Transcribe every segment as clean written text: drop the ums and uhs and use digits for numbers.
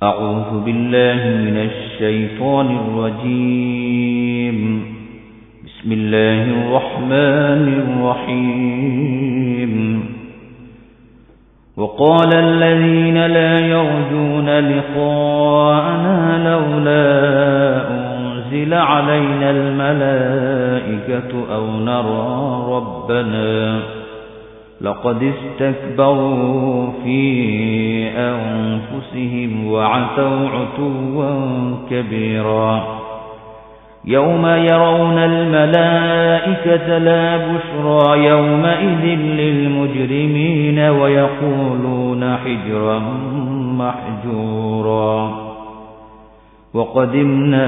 أعوذ بالله من الشيطان الرجيم. بسم الله الرحمن الرحيم. وقال الذين لا يرجون لقاءنا لولا أنزل علينا الملائكة أو نرى ربنا لقد استكبروا في أنفسهم وعتوا عتوا كبيرا. يوم يرون الملائكة لا بشرى يومئذ للمجرمين ويقولون حجرا محجورا. وقدمنا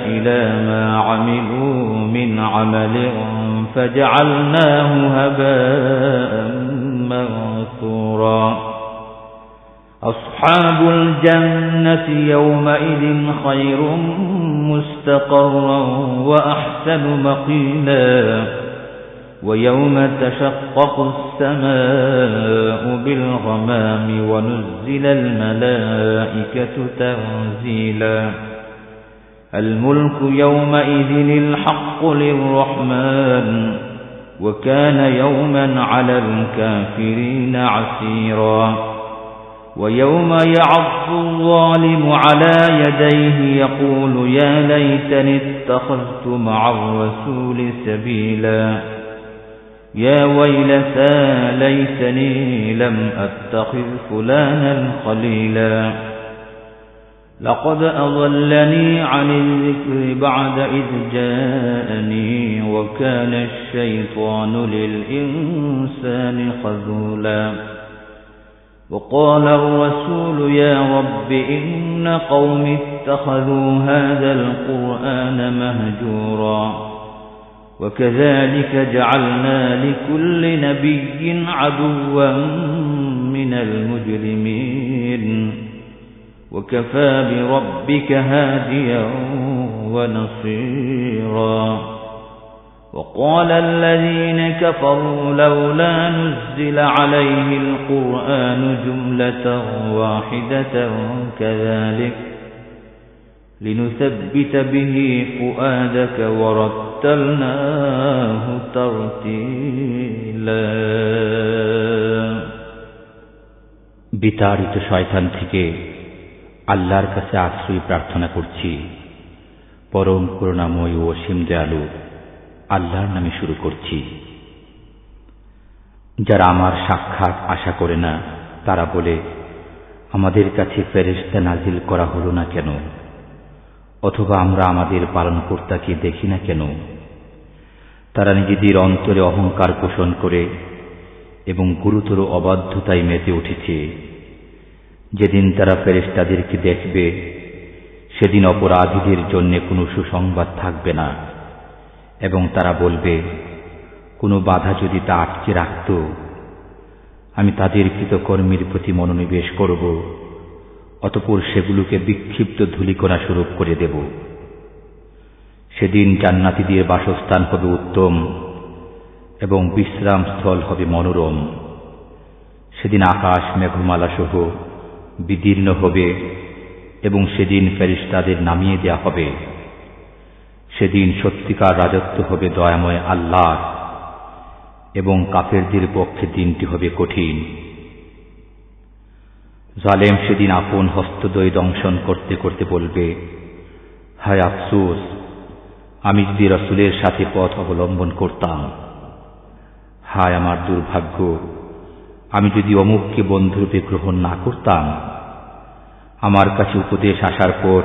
إلى ما عملوا من عمل فجعلناه هباء منثورا. أصحاب الجنة يومئذ خير مستقرا وأحسن مقيلا. ويوم تشقق السماء بالغمام ونزل الملائكة تنزيلا. الملك يومئذ الحق للرحمن وكان يوما على الكافرين عسيرا. ويوم يعض الظالم على يديه يقول يا ليتني اتخذت مع الرسول سبيلا. يا ويلتى ليتني لم أتخذ فلانا خليلا. لقد أضلني عن الذكر بعد إذ جاءني وكان الشيطان للإنسان خذولا. وقال الرسول يا رب إن قوم اتخذوا هذا القرآن مهجورا. وكذلك جعلنا لكل نبي عدوا من المجرمين وكفى بربك هاديا ونصيرا. وقال الذين كفروا لولا نزل عليه القرآن جملة واحدة كذلك لنثبت به فؤادك ورتلناه ترتيلا. বিতাড়িত শয়তান থেকে আল্লাহর কাছে আশ্রয় প্রার্থনা করছি। পরম করুণাময় ও অসীম দয়ালু আল্লাহর নামে শুরু করছি। যারা আমার সাক্ষাৎ আশা করে না তারা বলে, আমাদের কাছে ফেরেশতা নাজিল করা হলো না কেন, অথবা আমরা আমাদের পালনকর্তাকে দেখি না কেন। তারা নিজেদের অন্তরে অহংকার পোষণ করে এবং গুরুতর অবাধ্যতায় মেতে উঠেছে। যেদিন তারা ফেরেশতাদেরকে দেখবে সেদিন অপরাধীদের জন্য কোনো সুসংবাদ থাকবে না এবং তারা বলবে, কোনো বাধা যদি তা আটকে রাখত, আমি তাদের কৃতকর্মের প্রতি মনোনিবেশ করব, অতঃপর সেগুলোকে বিক্ষিপ্ত ধূলিকণা স্বরূপ করে দেব। সেদিন জান্নাতীদের বাসস্থান হবে উত্তম এবং বিশ্রাম স্থল হবে মনোরম। সেদিন আকাশ মেঘমালা সহ বিদীর্ণ হবে এবং সেদিন ফেরেশতাদের নামিয়ে দেয়া হবে। সেদিন সত্যিকার রাজত্ব হবে দয়াময় আল্লাহ এবং কাফেরদের পক্ষে দিনটি হবে কঠিন। জালেম সেদিন আপন হস্তদ্বয় দংশন করতে করতে বলবে, হায় আফসোস, আমি যদি রাসূলের সাথে পথ অবলম্বন করতাম। হায় আমার দুর্ভাগ্য, আমি যদি অমুককে বন্ধুরূপে গ্রহণ না করতাম। আমার কাছে উপদেশ আসার পর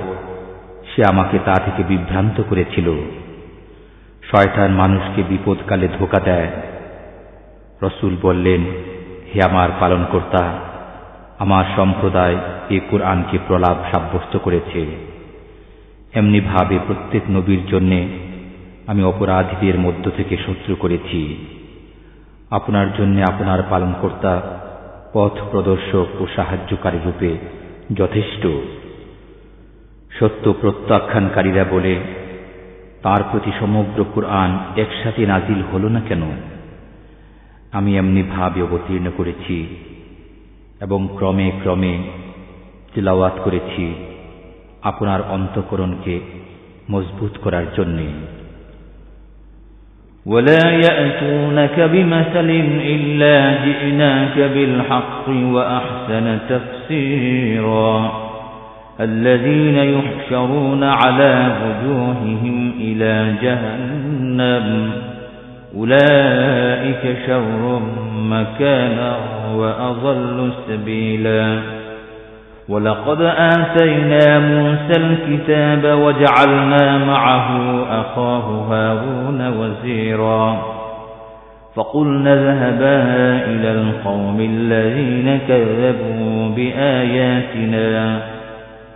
সে আমাকে তা থেকে বিভ্রান্ত করেছিল। শয়তান মানুষকে বিপদকালে ধোঁকা দেয়। রাসূল বললেন, হে আমার পালনকর্তা, আমার সম্প্রদায় এই কুরআনকে প্রলাপ সাব্যস্ত করেছে। এমনি ভাবে প্রত্যেক নবীর জন্য আমি অপরাধীদের মধ্য থেকে শত্রু করেছি। আপনার জন্য আপনার পালনকর্তা পথ প্রদর্শক ও সাহায্যকারী রূপে যথেষ্ট। সত্য প্রত্যাখ্যানকারীরা বলে, তার প্রতি সমগ্র কুরআন একসাথে নাজিল হলো না কেন? আমি এমনি ভাবে অবতীর্ণ করেছি এবং ক্রমে ক্রমে তিলাওয়াত করেছি আপনার অন্তঃকরণকে মজবুত করার জন্য। ولا يأتونك بمثل إلا جئناك بالحق وأحسن تفسيرا الذين يحشرون على وجوههم إلى جهنم أولئك شر مكانا وأضل سبيلا ولقد آتينا موسى الكتاب وجعلنا معه أخاه هارون وزيرا فقلنا اذهبا إلى القوم الذين كذبوا بآياتنا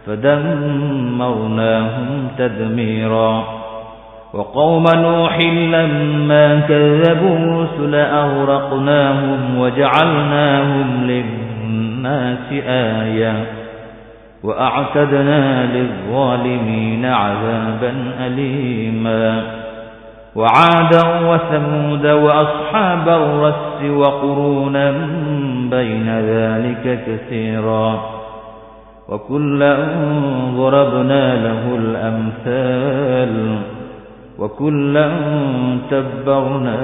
فدمرناهم تدميرا وقوم نوح لما كذبوا الرسل أغرقناهم وجعلناهم للناس آية وأعتدنا للظالمين عذابا أليما وعادا وثمود وأصحاب الرس وقرونا بين ذلك كثيرا وكلا ضربنا له الأمثال وكلا تبرنا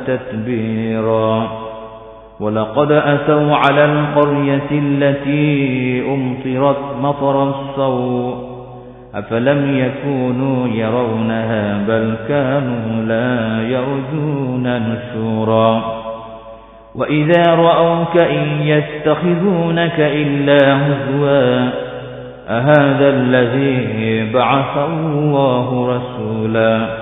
تتبيرا ولقد أتوا على القرية التي أمطرت مطر السوء أفلم يكونوا يرونها بل كانوا لا يرجون نشورا وإذا رأوك إن يتخذونك إلا هزوا أهذا الذي بعث الله رسولا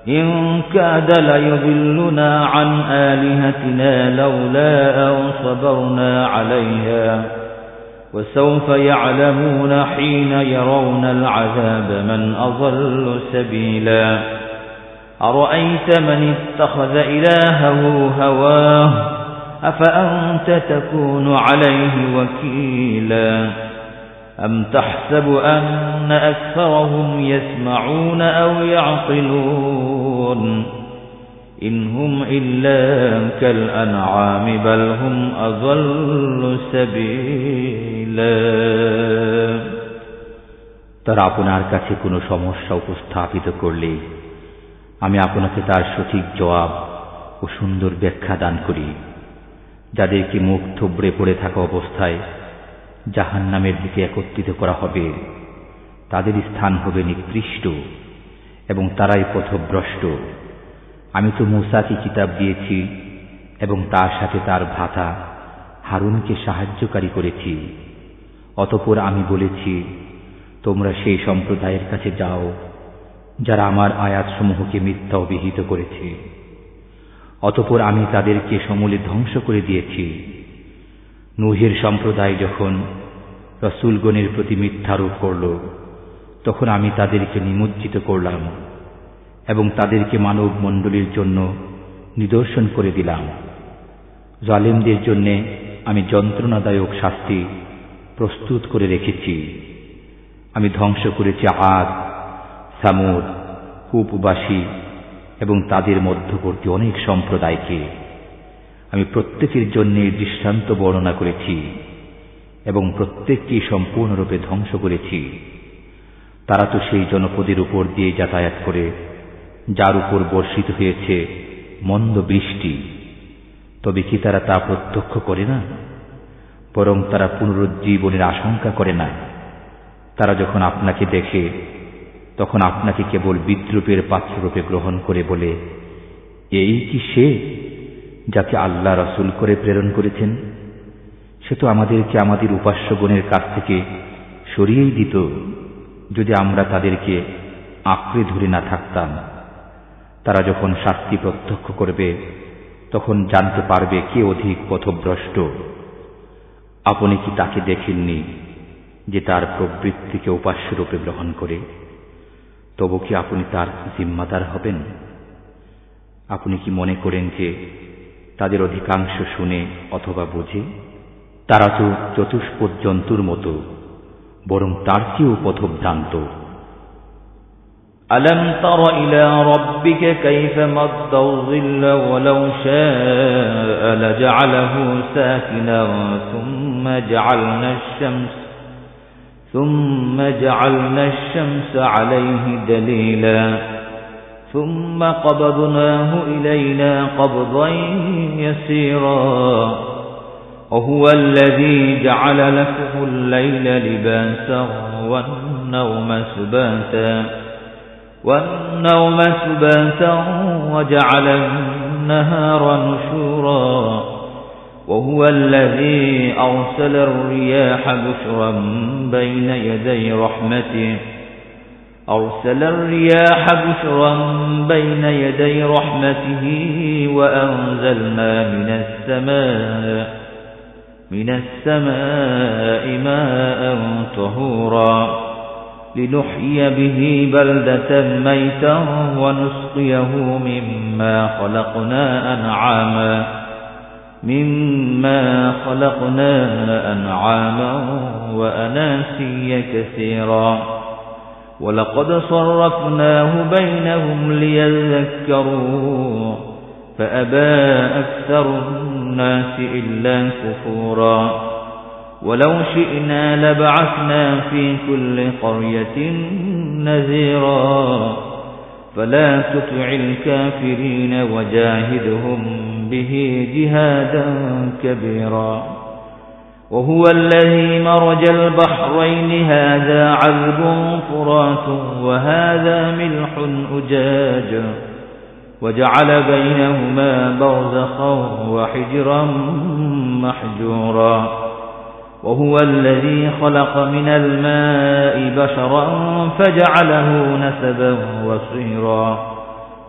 إن كاد ليضلنا عن آلهتنا لولا أن صبرنا عليها وسوف يعلمون حين يرون العذاب من أضل سبيلا أرأيت من اتخذ إلهه هواه أفأنت تكون عليه وكيلا أم تحسب أن أكثرهم يسمعون أو يعقلون إن هم إلا كالأنعام بل هم أضل سبيلا তারা আপনার কাছে কোনো সমস্যা উপস্থাপিত করলে আমি আপনাকে তার সঠিক জবাব ও সুন্দর ব্যাখ্যা দান করি। যাদেরকে মুখ থুবড়ে পড়ে থাকা অবস্থায় জাহান্নামের দিকে একত্রিত করা হবে, তাদের স্থান হবে নিকৃষ্ট এবং তারাই পথভ্রষ্ট। আমি তো মূসাকে কিতাব দিয়েছি এবং তার সাথে তার ভ্রাতা হারুনকে সাহায্যকারী করেছি। অতঃপর আমি বলেছি, তোমরা সেই সম্প্রদায়ের কাছে যাও যারা আমার আয়াতসমূহকে মিথ্যা অভিহিত করেছে। অতঃপর আমি তাদেরকে সমূলে ধ্বংস করে দিয়েছি। নূহের সম্প্রদায় যখন রসূলগণের প্রতি মিথ্যারোপ করল, তখন আমি তাদেরকে নিমজ্জিত করলাম এবং তাদেরকে মানব মণ্ডলীর জন্য নিদর্শন করে দিলাম। জালিমদের জন্য আমি যন্ত্রণাদায়ক শাস্তি প্রস্তুত করে রেখেছি। আমি ধ্বংস করেছি আদ, সামুদ, কূপবাসী এবং তাদের মধ্যবর্তী অনেক সম্প্রদায়কে। আমি প্রত্যেকের জন্য দৃষ্টান্ত বর্ণনা করেছি এবং প্রত্যেককে সম্পূর্ণরূপে ধ্বংস করেছি। তারা তো সেই জনপদের উপর দিয়ে যাতায়াত করে যার উপর বর্ষিত হয়েছে মন্দ বৃষ্টি। তবে কি তারা তা প্রত্যক্ষ করে না? বরং তারা পুনরুজ্জীবনের আশঙ্কা করে না। তারা যখন আপনাকে দেখে তখন আপনাকে কেবল বিদ্রূপের পাত্ররূপে গ্রহণ করে বলে, এই কি সে যাকে আল্লাহ রাসূল করে প্রেরণ করেছেন? সে তো আমাদেরকে আমাদের উপাস্যগণের কাছ থেকে সরিয়েই দিত যদি আমরা তাদেরকে আঁকড়ে ধরে না থাকতাম। তারা যখন শাস্তি প্রত্যক্ষ করবে তখন জানতে পারবে কে অধিক পথভ্রষ্ট। আপনি কি তাকে দেখেননি যে তার প্রবৃত্তিকে উপাস্যরূপে গ্রহণ করে? তবু কি আপনি তার জিম্মাদার হবেন? আপনি কি মনে করেন যে তাদের অধিকাংশ শুনে অথবা বুঝে? তারা তো চতুষ্পদ জন্তুর মতো, বরং তার চেয়েও পথভ্রান্ত। ألم تر إلى ربك كيف مد الظل ولو شاء لجعله ساكنا ثم جعلنا الشمس ثم جعلنا الشمس عليه دليلا ثم قبضناه إلينا قبضا يسيرا وهو الذي جعل لكم الليل لباسا والنوم سباتا وجعل النهار نشورا وهو الذي أرسل الرياح بشرا بين يدي رحمته وأنزلنا من السماء ماء طهورا لنحيي به بلدة ميتا ونسقيه مما خلقنا أنعاما وأناسيا كثيرا ولقد صرفناه بينهم ليذكروا فأبى أكثر الناس إلا كفورا ولو شئنا لبعثنا في كل قرية نذيرا فلا تطع الكافرين وجاهدهم به جهادا كبيرا وهو الذي مرج البحرين هذا عذب فرات وهذا ملح أجاج وجعل بينهما برزخا وحجرا محجورا وهو الذي خلق من الماء بشرا فجعله نسبا وصهرا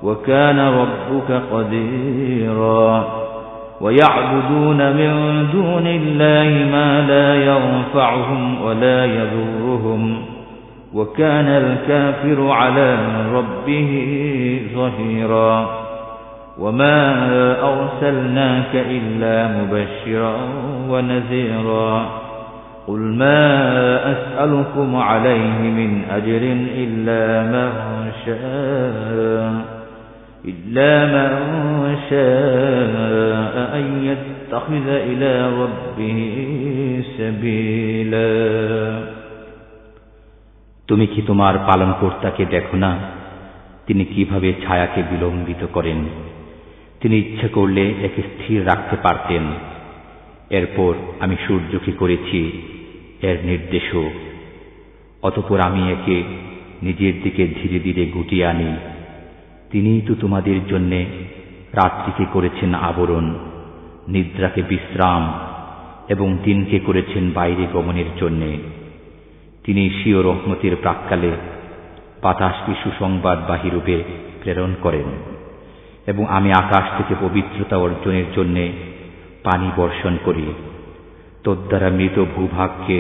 وكان ربك قديرا ويعبدون من دون الله ما لا ينفعهم ولا يضرهم وكان الكافر على ربه ظهيرا وما أرسلناك إلا مبشرا ونذيرا قل ما أسألكم عليه من أجر إلا من شاء أن يتخذ إلى ربه سبيلا তুমি কি তোমার পালনকর্তাকে দেখো না? তিনি কিভাবে ছায়াকে বিলম্বিত করেন। তিনি ইচ্ছা করলে একে স্থির রাখতে পারতেন। এরপর আমি সূর্যকে করেছি এর নির্দেশক, অতঃপর আমি একে নিজের দিকে ধীরে ধীরে গুটিয়ে আনি। তিনিই তো তোমাদের জন্য রাত্রিকে করেছেন আবরণ, নিদ্রাকে বিশ্রাম এবং দিনকে করেছেন বাইরে গমনের জন্য। তিনি স্বীয় রহমতের প্রাক্কালে বাতাসকে সুসংবাদবাহী রূপে প্রেরণ করেন এবং আমি আকাশ থেকে পবিত্রতা অর্জনের জন্য পানি বর্ষণ করি, তদ্বারা মৃত ভূভাগকে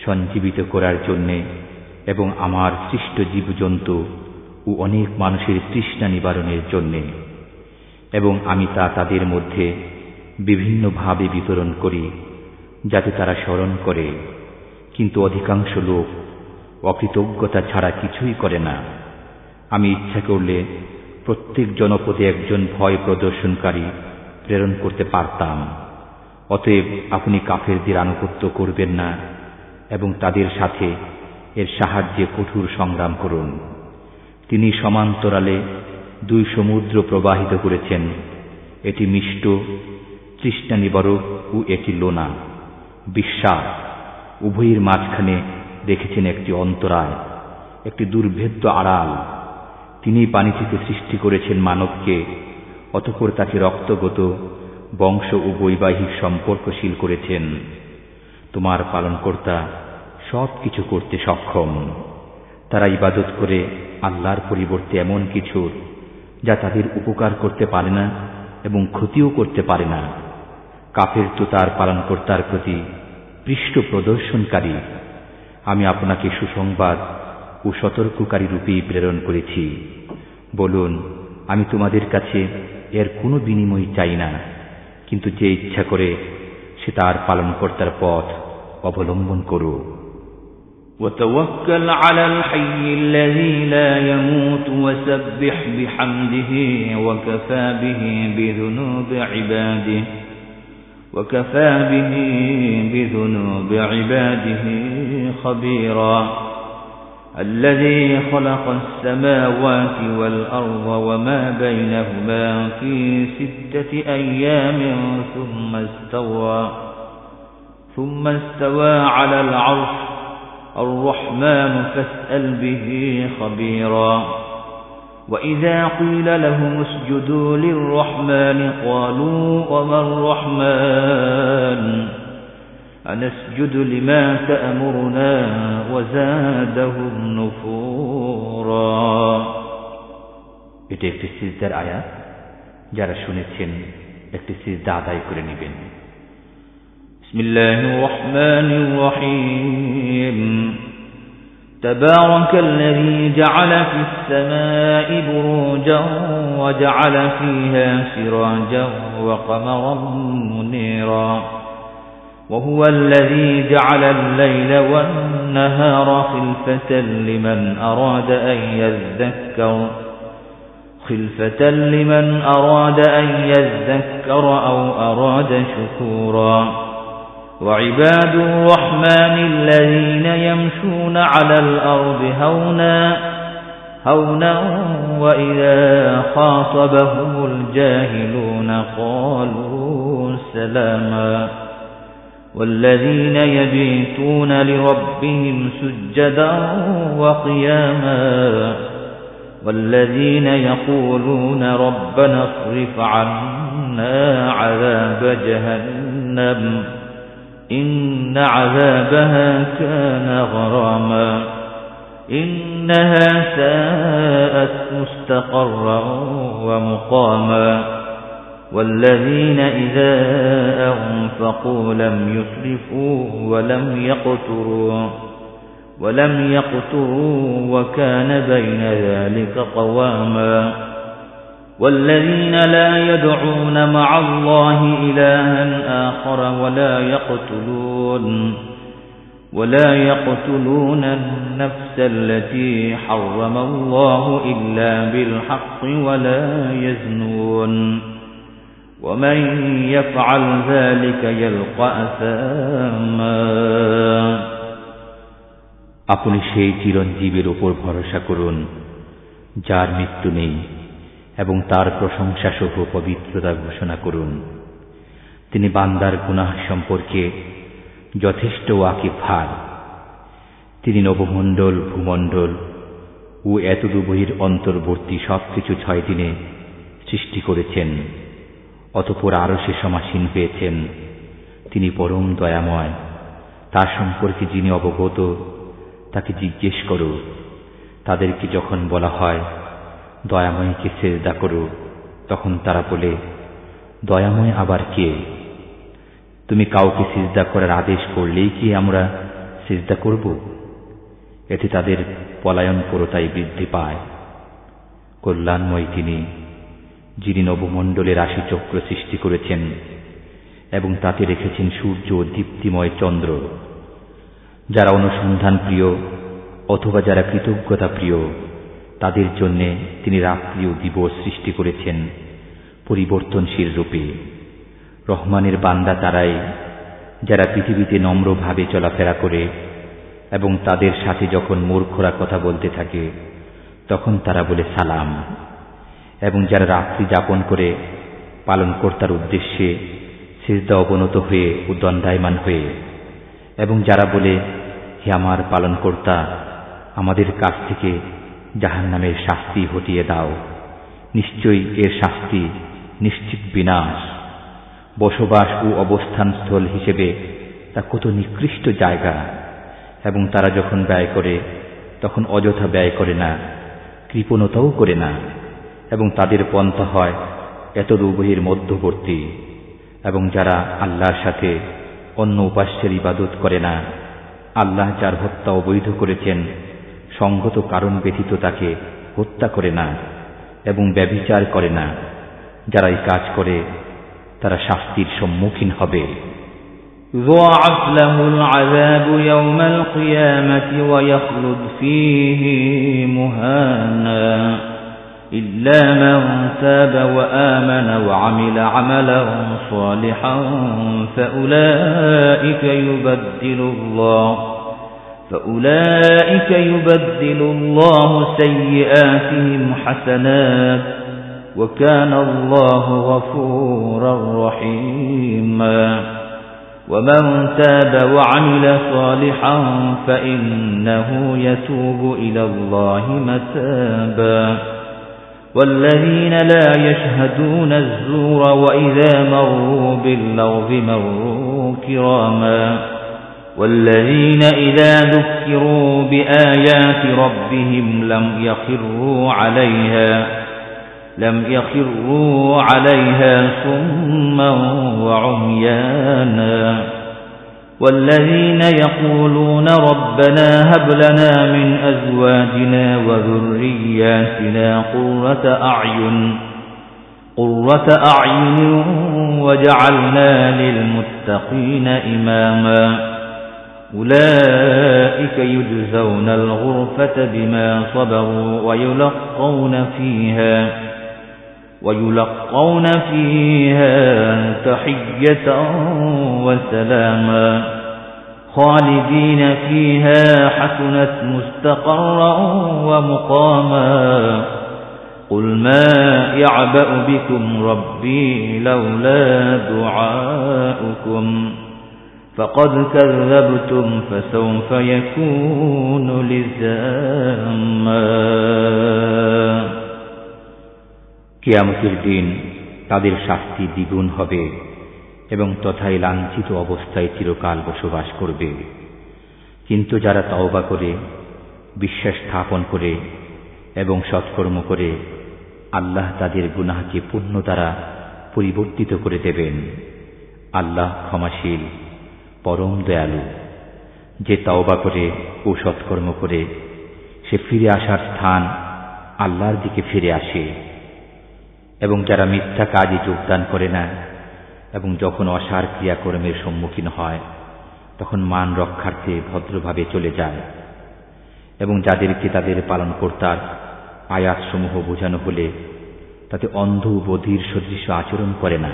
সঞ্জীবিত করার জন্য এবং আমার সৃষ্ট জীবজন্তু ও অনেক মানুষের তৃষ্ণা নিবারণের জন্য, এবং আমি তা তাদের মধ্যে বিভিন্নভাবে বিতরণ করি যাতে তারা স্মরণ করে, কিন্তু অধিকাংশ লোক অকৃতজ্ঞতা ছাড়া কিছুই করে না। আমি ইচ্ছা করলে প্রত্যেক জনপদে একজন ভয় প্রদর্শনকারী প্রেরণ করতে পারতাম। অতএব আপনি কাফেরদের আনুগত্য করবেন না এবং তাদের সাথে এর সাহায্যে কঠোর সংগ্রাম করুন। তিনি সমান্তরালে দুই সমুদ্র প্রবাহিত করেছেন, এটি মিষ্ট তৃষ্ণা নিবারক ও এটি লোনা বিশ্বাস। উভয়ের মাঝখানে রেখেছেন একটি অন্তরায়, একটি দুর্ভেদ্য আড়াল। তিনি পানি থেকে সৃষ্টি করেছেন মানবকে, অতঃপর তাকে রক্তগত বংশ ও বৈবাহিক সম্পর্কশীল করেছেন। তোমার পালনকর্তা সব কিছু করতে সক্ষম। তারা ইবাদত করে আল্লাহর পরিবর্তে এমন কিছুর যা তাদের উপকার করতে পারে না এবং ক্ষতিও করতে পারে না। কাফের তো তার পালনকর্তার প্রতি পৃষ্ঠ প্রদর্শনকারী। আমি আপনাকে সুসংবাদ ও সতর্ককারী রূপেই প্রেরণ করেছি। বলুন, আমি তোমাদের কাছে এর কোনো বিনিময় চাই না, কিন্তু যে ইচ্ছা করে সে তার পালনকর্তার পথ অবলম্বন করো। وتوكل على الحي الذي لا يموت وسبح بحمده وكفى به بذنوب عباده وكفى به بذنوب عباده خبيرا الذي خلق السماوات والأرض وما بينهما في 6 أيام ثم استوى على العرش الرحمن فاسأل به خبيرا وإذا قيل لهم اسجدوا للرحمن قالوا وما الرحمن أنسجد لما تأمرنا وزادهم نفورا এটি একটি সিজদার আয়াত যারা শুনেছেন একটি সিজদা আদায় করে নেবেন বিসমিল্লাহির রহমানির রহিম تبارك الذي جعل في السماء بروجا وجعل فيها سراجا وقمرا منيرا وهو الذي جعل الليل والنهار خلفة لمن أراد أن يذكر أو أراد شكورا وعباد الرحمن الذين يمشون على الأرض هونا وإذا خاطبهم الجاهلون قالوا سلاما والذين يبيتون لربهم سجدا وقياما والذين يقولون ربنا اصرف عنا عذاب جهنم إن عذابها كان غراما إنها ساءت مستقرا ومقاما والذين إذا أنفقوا لم يسرفوا ولم يقتروا وكان بين ذلك قواما والذين لا يدعون مع الله إلها آخر ولا يقتلون النفس التي حرم الله إلا بالحق ولا يزنون ومن يفعل ذلك يلقى أثاما আপনি সেই চিরঞ্জীবের উপর ভরসা করুন যার মৃত্যু নেই এবং তার প্রশংসা সহ পবিত্রতা ঘোষণা করুন তিনি বান্দার গুনাহ সম্পর্কে যথেষ্ট ওয়াকিফার তিনি নবমণ্ডল ভূমণ্ডল ও এতদুবহির অন্তর্বর্তী সবকিছু 6 দিনে সৃষ্টি করেছেন অতঃপর আরশে সমাসীন হয়েছেন তিনি পরম দয়াময় তার সম্পর্কে যিনি অবগত তাকে জিজ্ঞেস করো তাদেরকে যখন বলা হয় দয়াময়কে সিজদা করো তখন তারা বলে দয়াময় আবার কে তুমি কাউকে সিজদা করার আদেশ করলেই কি আমরা সিজদা করব এতে তাদের পলায়নপরতাই বৃদ্ধি পায় কল্যাণময় তিনি যিনি নবমণ্ডলের রাশিচক্র সৃষ্টি করেছেন এবং তাতে রেখেছেন সূর্য ও দীপ্তিময় চন্দ্র যারা অনুসন্ধান প্রিয় অথবা যারা কৃতজ্ঞতা প্রিয় তাদের জন্য তিনি রাত্রি ও দিবস সৃষ্টি করেছেন পরিবর্তনশীল রূপে রহমানের বান্দা তারাই যারা পৃথিবীতে নম্রভাবে চলাফেরা করে এবং তাদের সাথে যখন মূর্খরা কথা বলতে থাকে তখন তারা বলে সালাম এবং যারা রাত্রি যাপন করে পালনকর্তার উদ্দেশ্যে সিজদা অবনত হয়ে ও দণ্ডায়মান হয়ে এবং যারা বলে হে আমার পালনকর্তা আমাদের কাছ থেকে জাহান্নামের শাস্তি হটিয়ে দাও নিশ্চয়ই এর শাস্তি নিশ্চিত বিনাশ বসবাস ও অবস্থানস্থল হিসেবে তা কত নিকৃষ্ট জায়গা এবং তারা যখন ব্যয় করে তখন অযথা ব্যয় করে না কৃপণতাও করে না এবং তাদের পন্থা হয় এতদুবহির মধ্যবর্তী এবং যারা আল্লাহর সাথে অন্য উপাস্যের ইবাদত করে না আল্লাহ যার হত্যা অবৈধ করেছেন সঙ্গত কারণ ব্যতীত তাকে হত্যা করে না এবং ব্যভিচার করে না যারা এই কাজ করে তারা শাস্তির সম্মুখীন হবে يضاعف له العذاب يوم القيامة ويخلد فيه مهانا إلا من تاب وآمن وعمل عملا صالحا فأولئك يبدل الله سيئاتهم حسنات وكان الله غفورا رحيما ومن تاب وعمل صالحا فإنه يتوب إلى الله متابا والذين لا يشهدون الزور وإذا مروا باللغو مروا كراما والذين إذا ذكروا بآيات ربهم لم يخروا عليها صما وعميانا والذين يقولون ربنا هب لنا من أزواجنا وذرياتنا قرة أعين وجعلنا للمتقين إماما أولئك يجزون الغرفة بما صبروا ويلقون فيها تحية وسلاما خالدين فيها حسنت مستقرا ومقاما قل ما يعبأ بكم ربي لولا دعاؤكم فقد كذبتم فسوف يكون لزاما কিয়ামতের দিন তাদের শাস্তি দ্বিগুণ হবে এবং তথায় লাঞ্ছিত অবস্থায় চিরকাল বসবাস করবে। কিন্তু যারা তওবা করে, বিশ্বাস স্থাপন করে এবং সৎকর্ম করে, আল্লাহ তাদের গুনাহকে পুণ্য দ্বারা পরিবর্তিত করে দেবেন। আল্লাহ ক্ষমাশীল, পরম দয়ালু। যে তওবা করে ও সৎকর্ম করে সে ফিরে আসার স্থান আল্লাহর দিকে ফিরে আসে। এবং যারা মিথ্যা কাজে যোগদান করে না এবং যখন অসার ক্রিয়াকর্মের সম্মুখীন হয় তখন মান রক্ষার্থে ভদ্রভাবে চলে যায়, এবং যাদেরকে তাদের পালনকর্তার আয়াতসমূহ বোঝানো হলে তাতে অন্ধ বধির সদৃশ আচরণ করে না,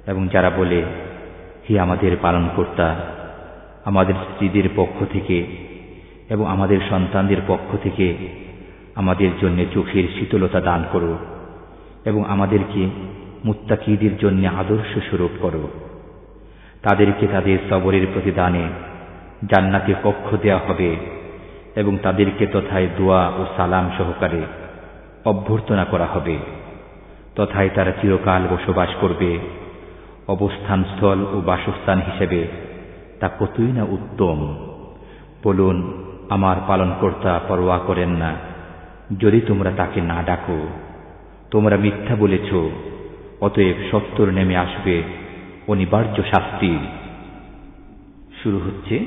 এবং যারা বলে হে আমাদের পালনকর্তা, আমাদের স্ত্রীদের পক্ষ থেকে এবং আমাদের সন্তানদের পক্ষ থেকে আমাদের জন্য চোখের শীতলতা দান করো এবং আমাদেরকে মুত্তাকীদের জন্য আদর্শ স্বরূপ করো। তাদেরকে তাদের সবরের প্রতিদানে জান্নাতে কক্ষ দেয়া হবে এবং তাদেরকে তথায় দোয়া ও সালাম সহকারে অভ্যর্থনা করা হবে। তথায় তারা চিরকাল বসবাস করবে। অবস্থানস্থল ও বাসস্থান হিসেবে তা কতই না উত্তম। বলুন, আমার পালনকর্তা পরোয়া করেন না যদি তোমরা তাকে না ডাকো। তোমরা মিথ্যা বলেছ, অতএব সত্তর নেমে আসবে অনিবার্য শাস্তি। শুরু হচ্ছে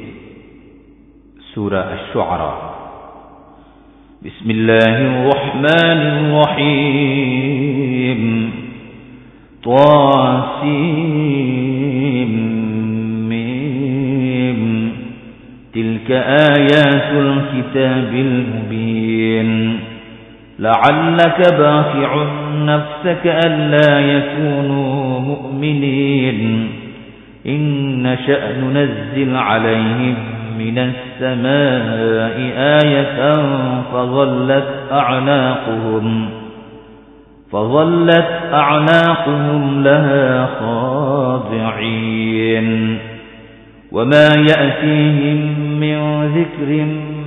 সূরা আশ-শুআরা। বিসমিল্লাহির রহমানির রহিম। তাসিম মিম। তিলকা আয়াতুল কিতাবিল মুবিন। لعلك باخع نفسك ألا يكونوا مؤمنين إن نشأ ننزل عليهم من السماء آية فظلت أعناقهم لها خاضعين وما يأتيهم من ذكر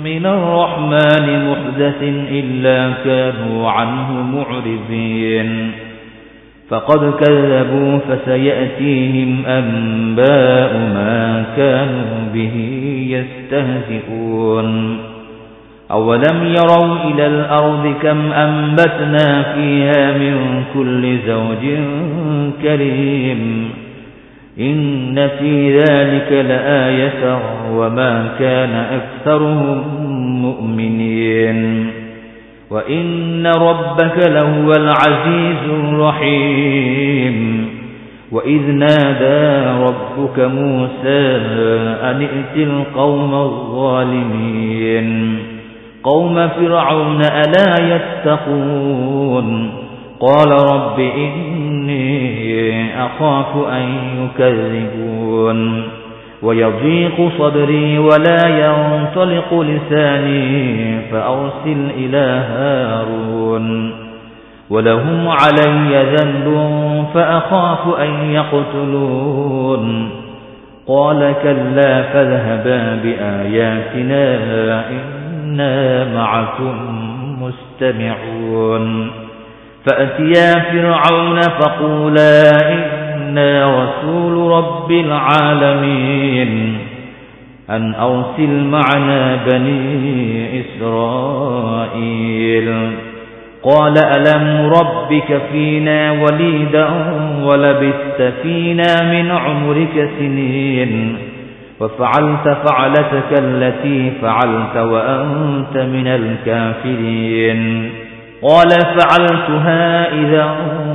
من الرحمن محدث إلا كانوا عنه معرضين فقد كذبوا فسيأتيهم أنباء ما كانوا به يستهزئون أولم يروا إلى الأرض كم أنبتنا فيها من كل زوج كريم إن في ذلك لآية وما كان أكثرهم مؤمنين وإن ربك لهو العزيز الرحيم وإذ نادى ربك موسى أن ائت القوم الظالمين قوم فرعون ألا يتقون قال رب إني أخاف أن يكذبون ويضيق صدري ولا ينطلق لساني فأرسل إلى هارون ولهم علي ذنب فأخاف أن يقتلون قال كلا فاذهبا بآياتنا إنا معكم مستمعون فأتيا فرعون فقولا إنا رسول رب العالمين أن أرسل معنا بني إسرائيل قال ألم ربك فينا وليدا ولبثت فينا من عمرك سنين وفعلت فعلتك التي فعلت وأنت من الكافرين قال فعلتها إذا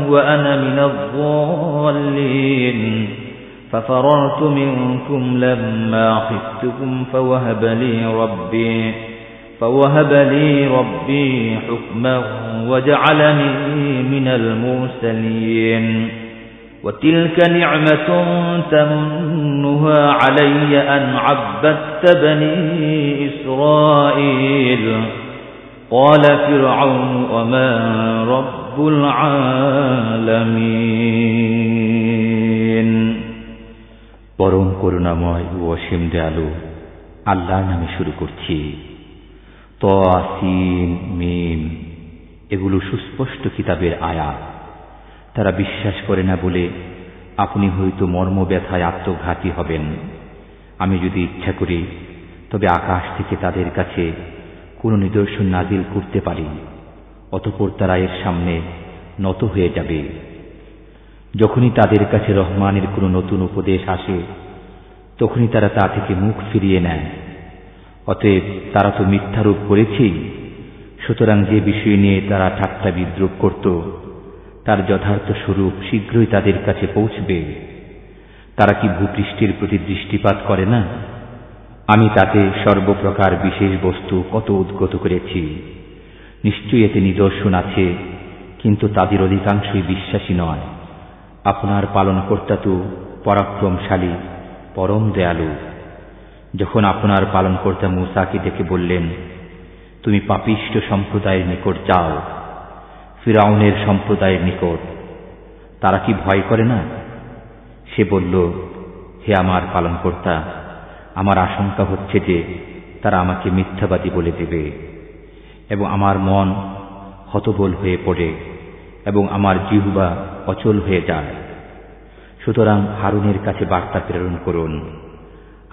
وأنا من الضالين ففررت منكم لما خفتكم فوهب لي ربي حكما وجعلني من المرسلين وتلك نعمة تمنها علي أن عبدت بني إسرائيل قال فرعون وما رب العالمين পরম করুণাময় ও অসীম দয়ালু আল্লাহর নামে শুরু করছি। তাসিন মিম এগুলো সুস্পষ্ট কিতাবের আয়াত। তারা বিশ্বাস করে না বলে আপনি হয়তো মর্মব্যথায় আত্মঘাতী হবেন। আমি যদি ইচ্ছা করি তবে আকাশ থেকে তাদের কাছে কোনো নিদর্শন নাজিল করতে পারি, অতঃপর তারা এর সামনে নত হয়ে যাবে। যখনই তাদের কাছে রহমানের কোনো নতুন উপদেশ আসে তখনই তারা তা থেকে মুখ ফিরিয়ে নেয়। অতএব তারা তো মিথ্যারোপ করেছেই, সুতরাং যে বিষয় নিয়ে তারা ঠাট্টা বিদ্রূপ করত তার যথার্থ স্বরূপ শীঘ্রই তাদের কাছে পৌঁছবে। তারা কি ভূপৃষ্ঠের প্রতি দৃষ্টিপাত করে না? আমি তাতে সর্বপ্রকার বিশেষ বস্তু কত উদ্গত করেছি। নিশ্চয়ই এতে নিদর্শন আছে, কিন্তু তাদের অধিকাংশই বিশ্বাসী নয়। আপনার পালনকর্তা তো পরাক্রমশালী, পরম দয়ালু। যখন আপনার পালনকর্তা মূসাকে ডেকে বললেন, তুমি পাপিষ্ঠ সম্প্রদায়ের নিকট যাও, ফিরআউনের সম্প্রদায়ের নিকট, তারা কি ভয় করে না? সে বলল, হে আমার পালনকর্তা, আমার আশঙ্কা হচ্ছে যে তারা আমাকে মিথ্যাবাদী বলে দেবে এবং আমার মন হতবল হয়ে পড়ে এবং আমার জিহ্বা অচল হয়ে যায়। সুতরাং হারুনের কাছে বার্তা প্রেরণ করুন,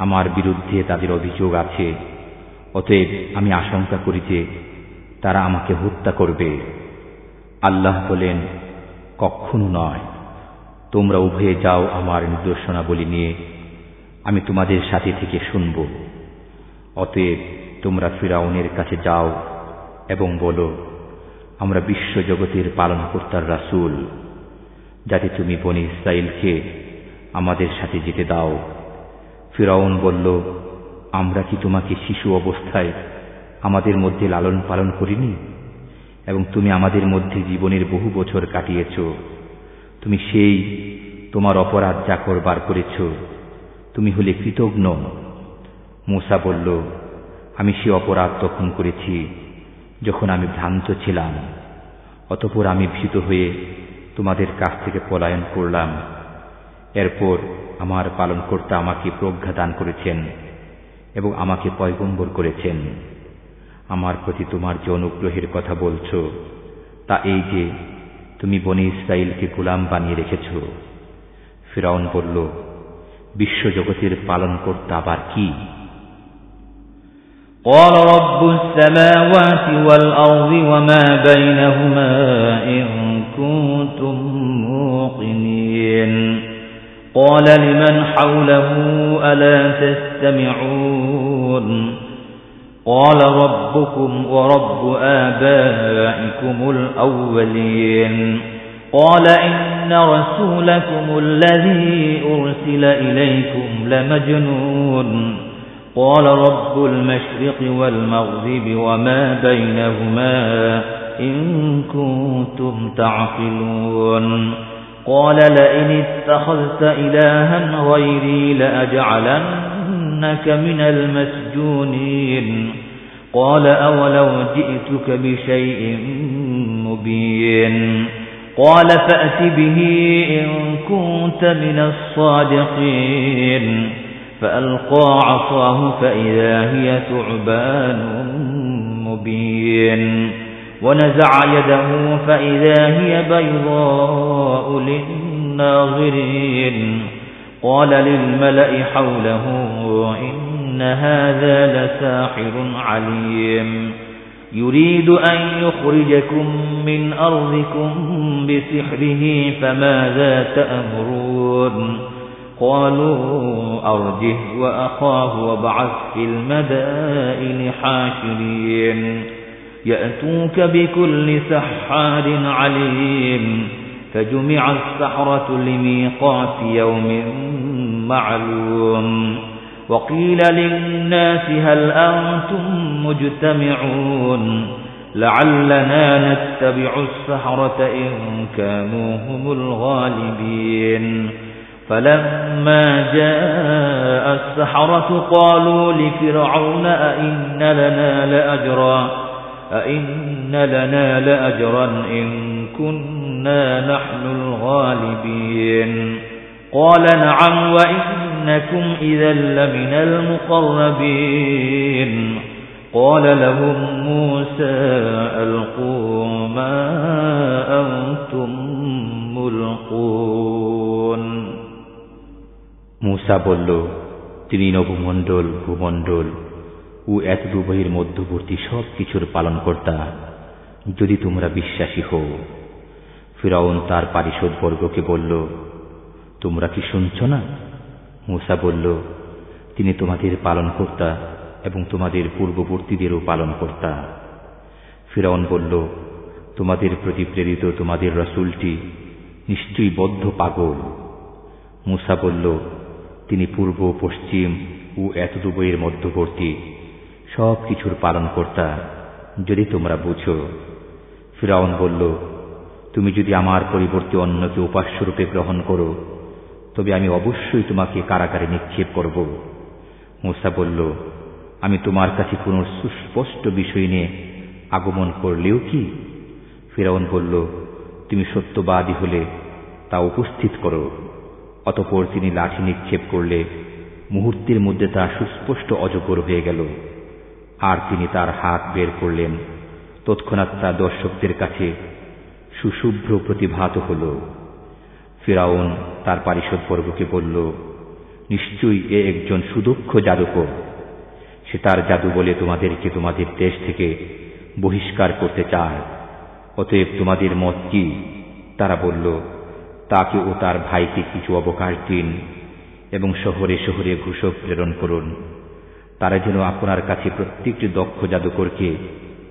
আমার বিরুদ্ধে তাদের অভিযোগ আছে, অতএব আমি আশঙ্কা করি যে তারা আমাকে হত্যা করবে। আল্লাহ বলেন, কখনো নয়, তোমরা উভয়ে যাও আমার নিদর্শনাবলী নিয়ে, আমি তোমাদের সাথে থেকে শুনব। অতএব তোমরা ফিরআউনের কাছে যাও এবং বলো, আমরা বিশ্বজগতের পালনকর্তার রাসূল, যাতে তুমি বনী ইসরাঈলকে আমাদের সাথে যেতে দাও। ফিরআউন বলল, আমরা কি তোমাকে শিশু অবস্থায় আমাদের মধ্যে লালন পালন করিনি এবং তুমি আমাদের মধ্যে জীবনের বহু বছর কাটিয়েছ? তুমি সেই তোমার অপরাধ যা করবার করেছ, তুমি হলে কৃতজ্ঞ। মূসা বলল, আমি সে অপরাধ তখন করেছি যখন আমি ভ্রান্ত ছিলাম, অতঃপর আমি ভীত হয়ে তোমাদের কাছ থেকে পলায়ন করলাম। এরপর আমার পালনকর্তা আমাকে প্রজ্ঞা দান করেছেন এবং আমাকে পয়গম্বর করেছেন। আমার প্রতি তোমার যে অনুগ্রহের কথা বলছ তা এই যে তুমি বনী ইসরাঈলকে গোলাম বানিয়ে রেখেছ। ফিরআউন বলল, বিশ্বজগতের পালনকর্তা আবার কি? قال رب السماوات والأرض وما بينهما إن كنتم موقنين قال لمن حوله ألا تستمعون قال ربكم ورب آبائكم الأولين قال إن رسولكم الذي أرسل إليكم لمجنون قال رب المشرق والمغرب وما بينهما إن كنتم تعقلون قال لئن اتخذت إلها غيري لأجعلنك من المسجونين قال أولو جئتك بشيء مبين قال فأت به إن كنت من الصادقين فألقى عصاه فإذا هي ثعبان مبين ونزع يده فإذا هي بيضاء للناظرين قال للملأ حوله إن هذا لساحر عليم يريد أن يخرجكم من أرضكم بسحره فماذا تأمرون قالوا أرجه وأخاه وابعث في المدائن حاشرين يأتوك بكل سحار عليم فجمع السحرة لميقات يوم معلوم وقيل للناس هل أنتم مجتمعون لعلنا نتبع السحرة إن كانوا هم الغالبين فلما جاء السحرة قالوا لفرعون أئن لنا لأجرا إن كنا نحن الغالبين قال نعم وإنكم إذا لمن المقربين قال لهم موسى ألقوا ما أنتم ملقون मूसा বলল, তিনি নভমণ্ডল ভূমণ্ডল ও এত দুভয়ের মধ্যবর্তী সব কিছুর পালনকর্তা, যদি তোমরা বিশ্বাসী হও। ফিরআউন তার পারিষদবর্গকে বলল, তোমরা কি শুনছ না? मूसा বলল, তিনি তোমাদের পালনকর্তা এবং তোমাদের পূর্ববর্তীদেরও পালনকর্তা। ফিরআউন বলল, তোমাদের প্রতি প্রেরিত তোমাদের রাসূলটি নিশ্চয়ই বদ্ধ পাগল। मूसा বলল, তিনি পূর্ব পশ্চিম ও এতদুভয়ের মধ্যবর্তী সব কিছুর পালনকর্তা, যদি তোমরা বুঝো। ফিরআউন বলল, তুমি যদি আমার পরিবর্তে অন্যকে উপাস্যরূপে গ্রহণ করো তবে আমি অবশ্যই তোমাকে কারাগারে নিক্ষেপ করব। मूसा বলল, আমি তোমার কাছে কোনো সুস্পষ্ট বিষয় নিয়ে আগমন করলেও কি? ফিরআউন বলল, তুমি সত্যবাদী হলে তা উপস্থিত করো। অতঃপর তিনি লাঠি নিক্ষেপ করলে মুহূর্তের মধ্যে তা সুস্পষ্ট অজগর হয়ে গেল। আর তিনি তার হাত বের করলেন, তৎক্ষণাৎ তা দর্শকদের কাছে সুশুভ্র প্রতিভাত হল। ফিরআউন তার পারিষদবর্গকে বলল, নিশ্চয়ই এ একজন সুদক্ষ জাদুকর। সে তার জাদু বলে তোমাদেরকে তোমাদের দেশ থেকে বহিষ্কার করতে চায়। অতএব তোমাদের মত কি? তারা বলল, তাকে ও তার ভাইকে কিছু অবকাশ দিন এবং শহরে শহরে ঘোষক প্রেরণ করুন, তারা যেন আপনার কাছে প্রত্যেকটি দক্ষ জাদুকরকে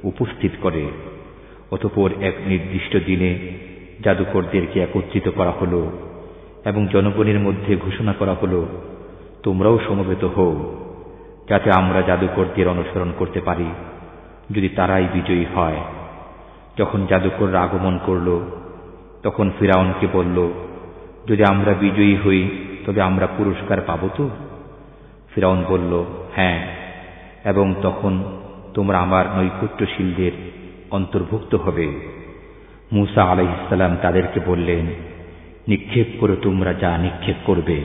উপস্থিত করে। অতঃপর এক নির্দিষ্ট দিনে জাদুকরদেরকে একত্রিত করা হল এবং জনগণের মধ্যে ঘোষণা করা হল, তোমরাও সমবেত হও, যাতে আমরা জাদুকরদের অনুসরণ করতে পারি যদি তারাই বিজয়ী হয়। যখন জাদুকররা আগমন করল তখন ফিরআউনকে বলল, যদি আমরা বিজয়ী হই তবে আমরা পুরস্কার পাব তো? ফিরআউন বলল, হ্যাঁ, এবং তখন তোমরা আমার নৈকট্যশীলদের অন্তর্ভুক্ত হবে। मूसा আলাইহিস সালাম তাদেরকে বললেন, নিক্ষেপ করো তোমরা যা নিক্ষেপ করবে।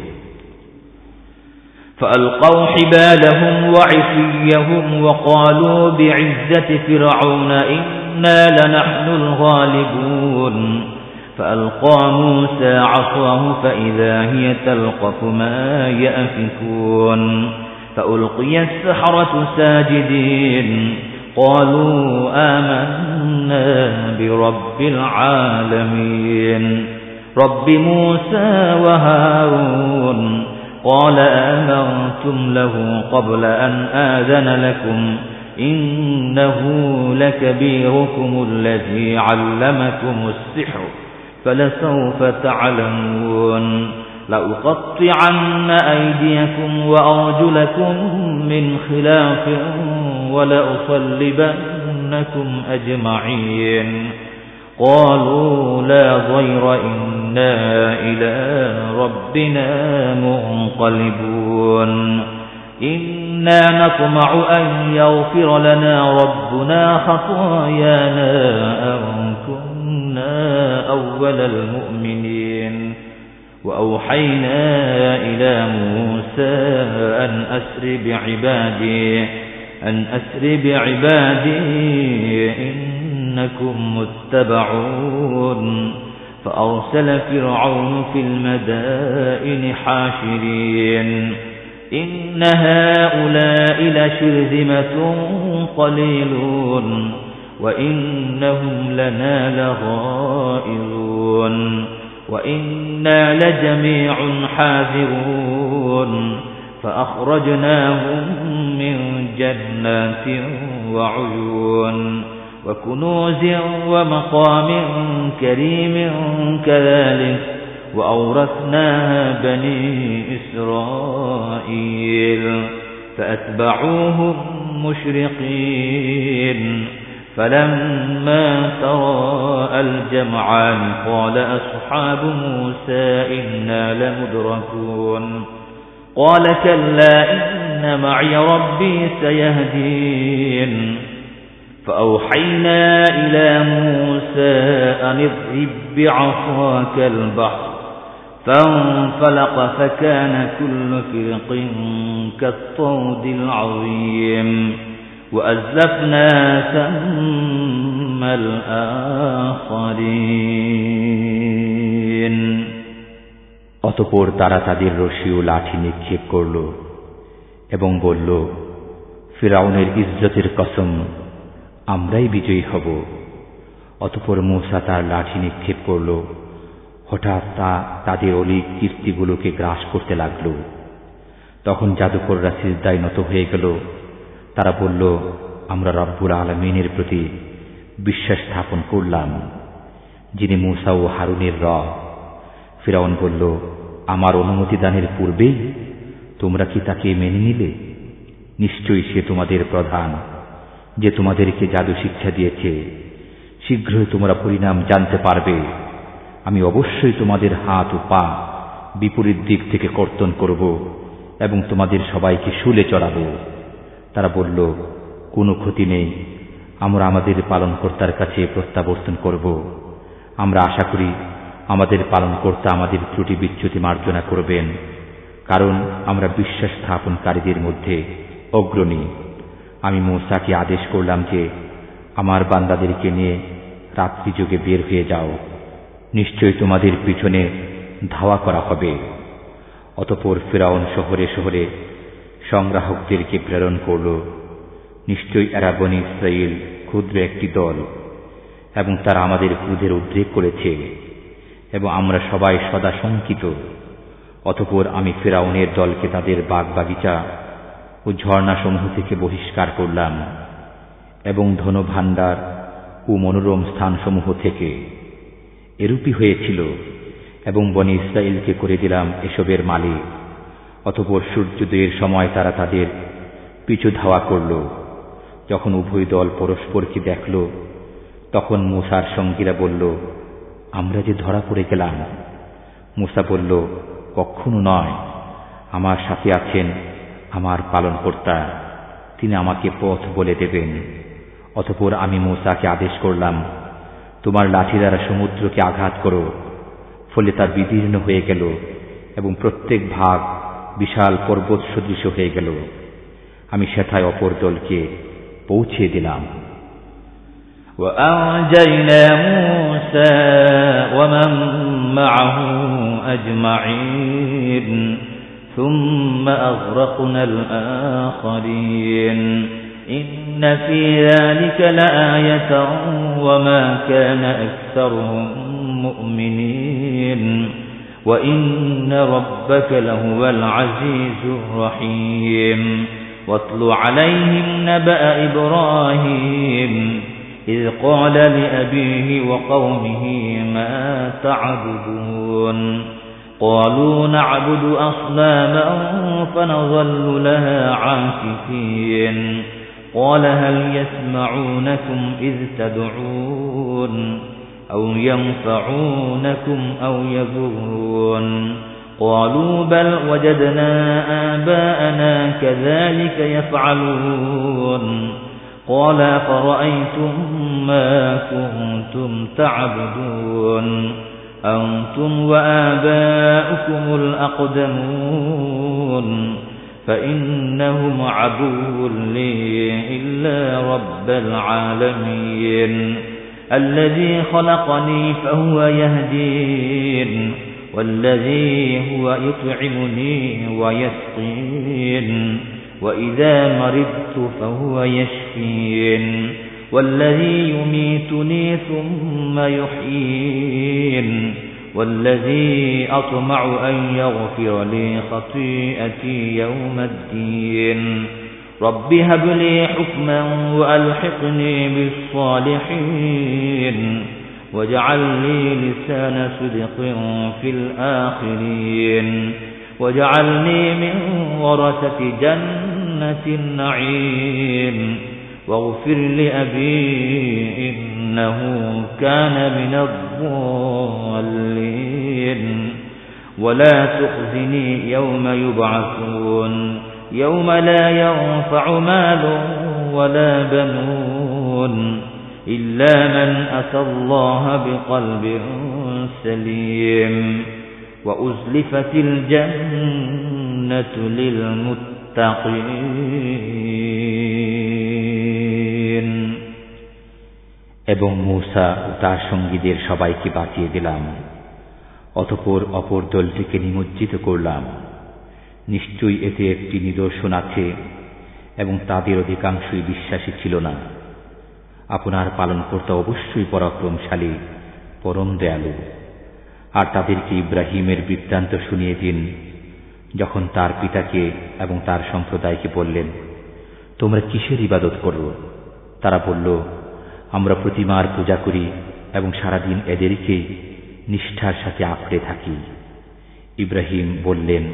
فألقوا حبالهم وعصيهم وقالوا بعزة فرعون إنا لنحن الغالبون فألقى موسى عصاه فإذا هي تلقف ما يأفكون فألقي السحرة ساجدين قالوا آمنا برب العالمين رب موسى وهارون قال آمنتم له قبل أن آذن لكم إنه لكبيركم الذي علمكم السحر فلسوف تعلمون لأقطعن أيديكم وأرجلكم من خلاف ولأصلبنكم أجمعين قالوا لا ضير إنا إلى ربنا منقلبون إنا نطمع أن يغفر لنا ربنا خطايانا أن كنا أول المؤمنين وأوحينا إلى موسى أن أسر بعبادي إنكم متبعون فأرسل فرعون في المدائن حاشرين إن هؤلاء لشرذمة قليلون وإنهم لنا لغائظون وإنا لجميع حاذرون فأخرجناهم من جنات وعيون وكنوز ومقام كريم كذلك وأورثناها بني إسرائيل فأتبعوهم مشرقين فلما تراءى الجمعان قال أصحاب موسى إنا لمدركون قال كلا إن معي ربي سيهدين فأوحينا إلى موسى أن اضرب بعصاك البحر فانفلق فكان كل فرق كالطود العظيم وأزلفنا ثم الآخرين অতঃপর তারা তাদের রশি ও লাঠি নিক্ষেপ করল এবং বলল, ফিরআউনের ইজ্জতের কসম, আমরাই বিজয়ী হব। অতঃপর মূসা তার লাঠি নিক্ষেপ করল। হঠাৎ তা তাদের অলিক কীর্তিগুলোকে গ্রাস করতে লাগল। তখন জাদুকররা সিজদায় নত হয়ে গেল। তারা বলল, আমরা রব্বুল আলামিনের প্রতি বিশ্বাস স্থাপন করলাম, যিনি মূসা ও হারুনের রব। ফিরআউন বলল, আমার অনুমতি দানের পূর্বেই তোমরা কি তাকে মেনে নিলে? নিশ্চয়ই সে তোমাদের প্রধান, যে তোমাদেরকে জাদু শিক্ষা দিয়েছে। শীঘ্রই তোমরা পরিণাম জানতে পারবে। আমি অবশ্যই তোমাদের হাত ও পা বিপরীত দিক থেকে কর্তন করব এবং তোমাদের সবাইকে শুলে চড়াব। তারা বলল, কোনো ক্ষতি নেই, আমরা আমাদের পালনকর্তার কাছে প্রত্যাবর্তন করব। আমরা আশা করি আমাদের পালনকর্তা আমাদের ত্রুটি বিচ্যুতি মার্জনা করবেন, কারণ আমরা বিশ্বাস স্থাপনকারীদের মধ্যে অগ্রণী। আমি মূসাকে আদেশ করলাম যে, আমার বান্দাদেরকে নিয়ে রাত্রি যুগে বের হয়ে যাও, নিশ্চয়ই তোমাদের পিছনে ধাওয়া করা হবে। অতঃপর ফিরআউন শহরে শহরে সংগ্রাহকদেরকে প্রেরণ করল। নিশ্চয়ই এরা বনী ইসরাইল ক্ষুদ্র একটি দল, এবং তারা আমাদের ক্রোধের উদ্রেক করেছে, এবং আমরা সবাই সদা শঙ্কিত। অতঃপর আমি ফিরআউনের দলকে তাদের বাগ বাগিচা ও ঝর্ণাসমূহ থেকে বহিষ্কার করলাম, এবং ধনভাণ্ডার ও মনোরম স্থানসমূহ থেকে। এরূপই হয়েছিল, এবং বনী ইসরাইলকে করে দিলাম এসবের মালিক। অতঃপর সূর্যোদয়ের সময় তারা তাদের পিছু ধাওয়া করল। যখন উভয় দল পরস্পরকে দেখল, তখন মূসার সঙ্গীরা বলল, আমরা যে ধরা পড়ে গেলাম। মূসা বলল, কখনো নয়, আমার সাথে আছেন আমার পালনকর্তা, তিনি আমাকে পথ বলে দেবেন। অতঃপর আমি মূসাকে আদেশ করলাম, তোমার লাঠি দ্বারা সমুদ্রকে আঘাত করো। ফলে তা বিদীর্ণ হয়ে গেল এবং প্রত্যেক ভাগ বিশাল পর্বত সদৃশ হয়ে গেল। আমি সেথায় অপর দলকে পৌঁছে দিলাম। وأنجينا موسى ومن معه أجمعين ثم أغرقنا الآخرين إن في ذلك لآية وما كان أكثرهم مؤمنين وإن ربك لهو العزيز الرحيم واتل عليهم نبأ إبراهيم إذ قال لأبيه وقومه ما تعبدون قالوا نعبد أصناما فنظل لها عاكفين قال هل يسمعونكم إذ تدعون أو ينفعونكم أو يضرون قالوا بل وجدنا آباءنا كذلك يفعلون قال فرأيتم ما كنتم تعبدون أنتم وآباؤكم الأقدمون فإنهم عدو لي إلا رب العالمين الذي خلقني فهو يهدين والذي هو يطعمني ويسقين وإذا مرضت فهو يشفين والذي يميتني ثم يحيين والذي أطمع أن يغفر لي خطيئتي يوم الدين رب هب لي حكما وألحقني بالصالحين واجعل لي لسان صدق في الآخرين واجعلني من ورثة جنة النعيم واغفر لأبي إنه كان من الضالين ولا تخزني يوم يبعثون يوم لا ينفع مال ولا بنون إلا من أتى الله بقلب سليم وأزلفت الجنة للمتقين এবং মূসা ও তার সঙ্গীদের সবাইকে বাঁচিয়ে দিলাম অতঃপর অপর দলটিকে নিমজ্জিত করলাম নিশ্চয়ই এতে একটি নিদর্শন আছে এবং তাদের অধিকাংশই বিশ্বাসী ছিল না আপনার পালনকর্তা অবশ্যই পরাক্রমশালী পরম দয়ালু আর তাদেরকে ইব্রাহিমের বৃত্তান্ত শুনিয়ে দিন যখন তার পিতাকে এবং তার সম্প্রদায়কে বললেন তোমরা কিসের ইবাদত করো তারা বলল আমরা প্রতিমার পূজা করি এবং সারাদিন এদেরকেই নিষ্ঠার সাথে আঁকড়ে থাকি ইব্রাহিম বললেন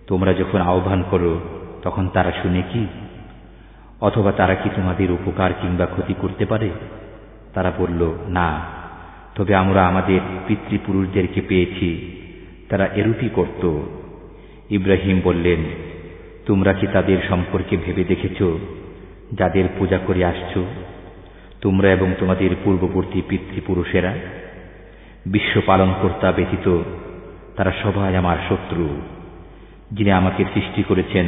তোমরা যখন আহ্বান করো তখন তারা শুনে কি অথবা তারা কি তোমাদের উপকার কিংবা ক্ষতি করতে পারে তারা বলল না তবে আমরা আমাদের পিতৃপুরুষদেরকে পেয়েছি তারা এরূপই করত ইব্রাহিম বললেন তোমরা কি তাদের সম্পর্কে ভেবে দেখেছ যাদের পূজা করে আসছো তোমরা এবং তোমাদের পূর্ববর্তী পিতৃপুরুষেরা বিশ্ব পালনকর্তা ব্যতীত তারা সবাই আমার শত্রু যিনি আমাকে সৃষ্টি করেছেন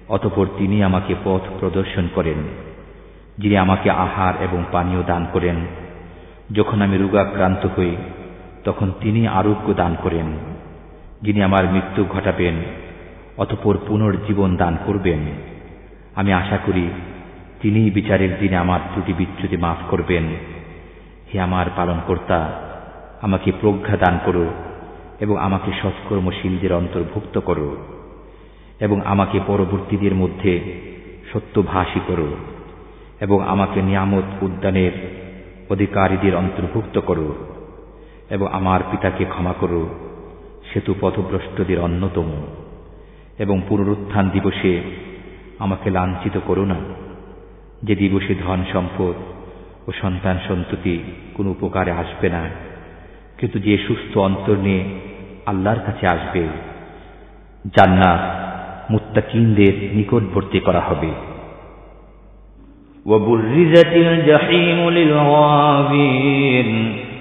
অতঃপর তিনি আমাকে পথ প্রদর্শন করেন যিনি আমাকে আহার এবং পানীয় দান করেন যখন আমি রোগাক্রান্ত হই তখন তিনি আরোগ্য দান করেন যিনি আমার মৃত্যু ঘটাবেন অতঃপর পুনর্জীবন দান করবেন আমি আশা করি তিনিই বিচারের দিনে আমার ত্রুটি বিচ্যুতি মাফ করবেন হে আমার পালনকর্তা আমাকে প্রজ্ঞা দান করো এবং আমাকে সৎকর্মশীলদের অন্তর্ভুক্ত করো এবং আমাকে পরবর্তীদের মধ্যে সত্যভাষী করো এবং আমাকে নিয়ামত উদ্যানের অধিকারীদের অন্তর্ভুক্ত করো এবং আমার পিতাকে ক্ষমা করো সে তো পথভ্রষ্টদের অন্যতম এবং পুনরুত্থান দিবসে আমাকে লাঞ্ছিত করো না যে দিবসে ধন সম্পদ ও সন্তান সন্ততি কোনো উপকারে আসবে না কিন্তু যে সুস্থ অন্তর নিয়ে আল্লাহর কাছে আসবে জান্নাত মুত্তাকিনদের নিকটবর্তী করা হবে وبرزت الجحيم للغاوين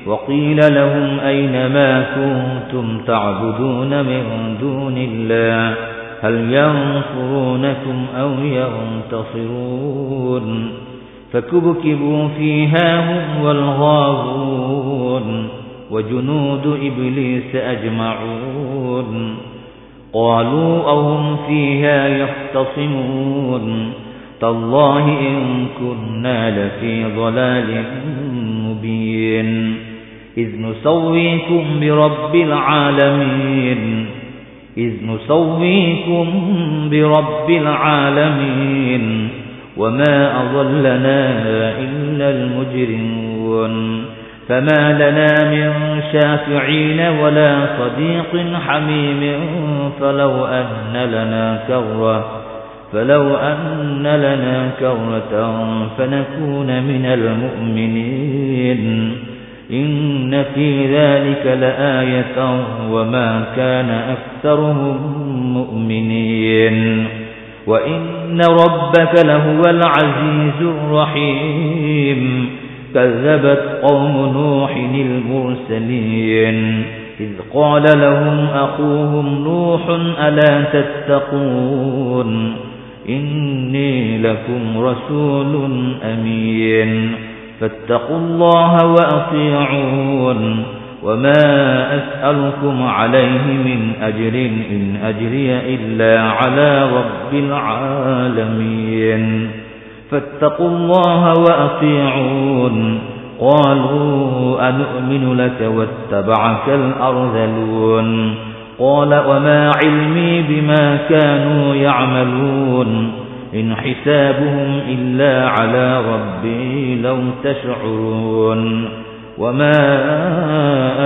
وقيل لهم أين ما كنتم تعبدون من دون الله هل ينصرونكم أو ينتصرون فكبكبوا فيها هم والغاوون وجنود إبليس أجمعون قالوا أهم فيها يختصمون تالله إن كنا لفي ضلال مبين إذ نسويكم برب العالمين وما أضلنا إلا المجرمون فما لنا من شافعين ولا صديق حميم فلو أن لنا كرة فنكون من المؤمنين إن في ذلك لآية وما كان أكثرهم مؤمنين وإن ربك لهو العزيز الرحيم كذبت قوم نوح المرسلين إذ قال لهم أخوهم نوح ألا تتقون إني لكم رسول أمين فاتقوا الله وأطيعون وما أسألكم عليه من أجر إن أجري إلا على رب العالمين فاتقوا الله وأطيعون قالوا أنؤمن لك واتبعك الأرذلون قال وما علمي بما كانوا يعملون إن حسابهم إلا على ربي لو تشعرون وما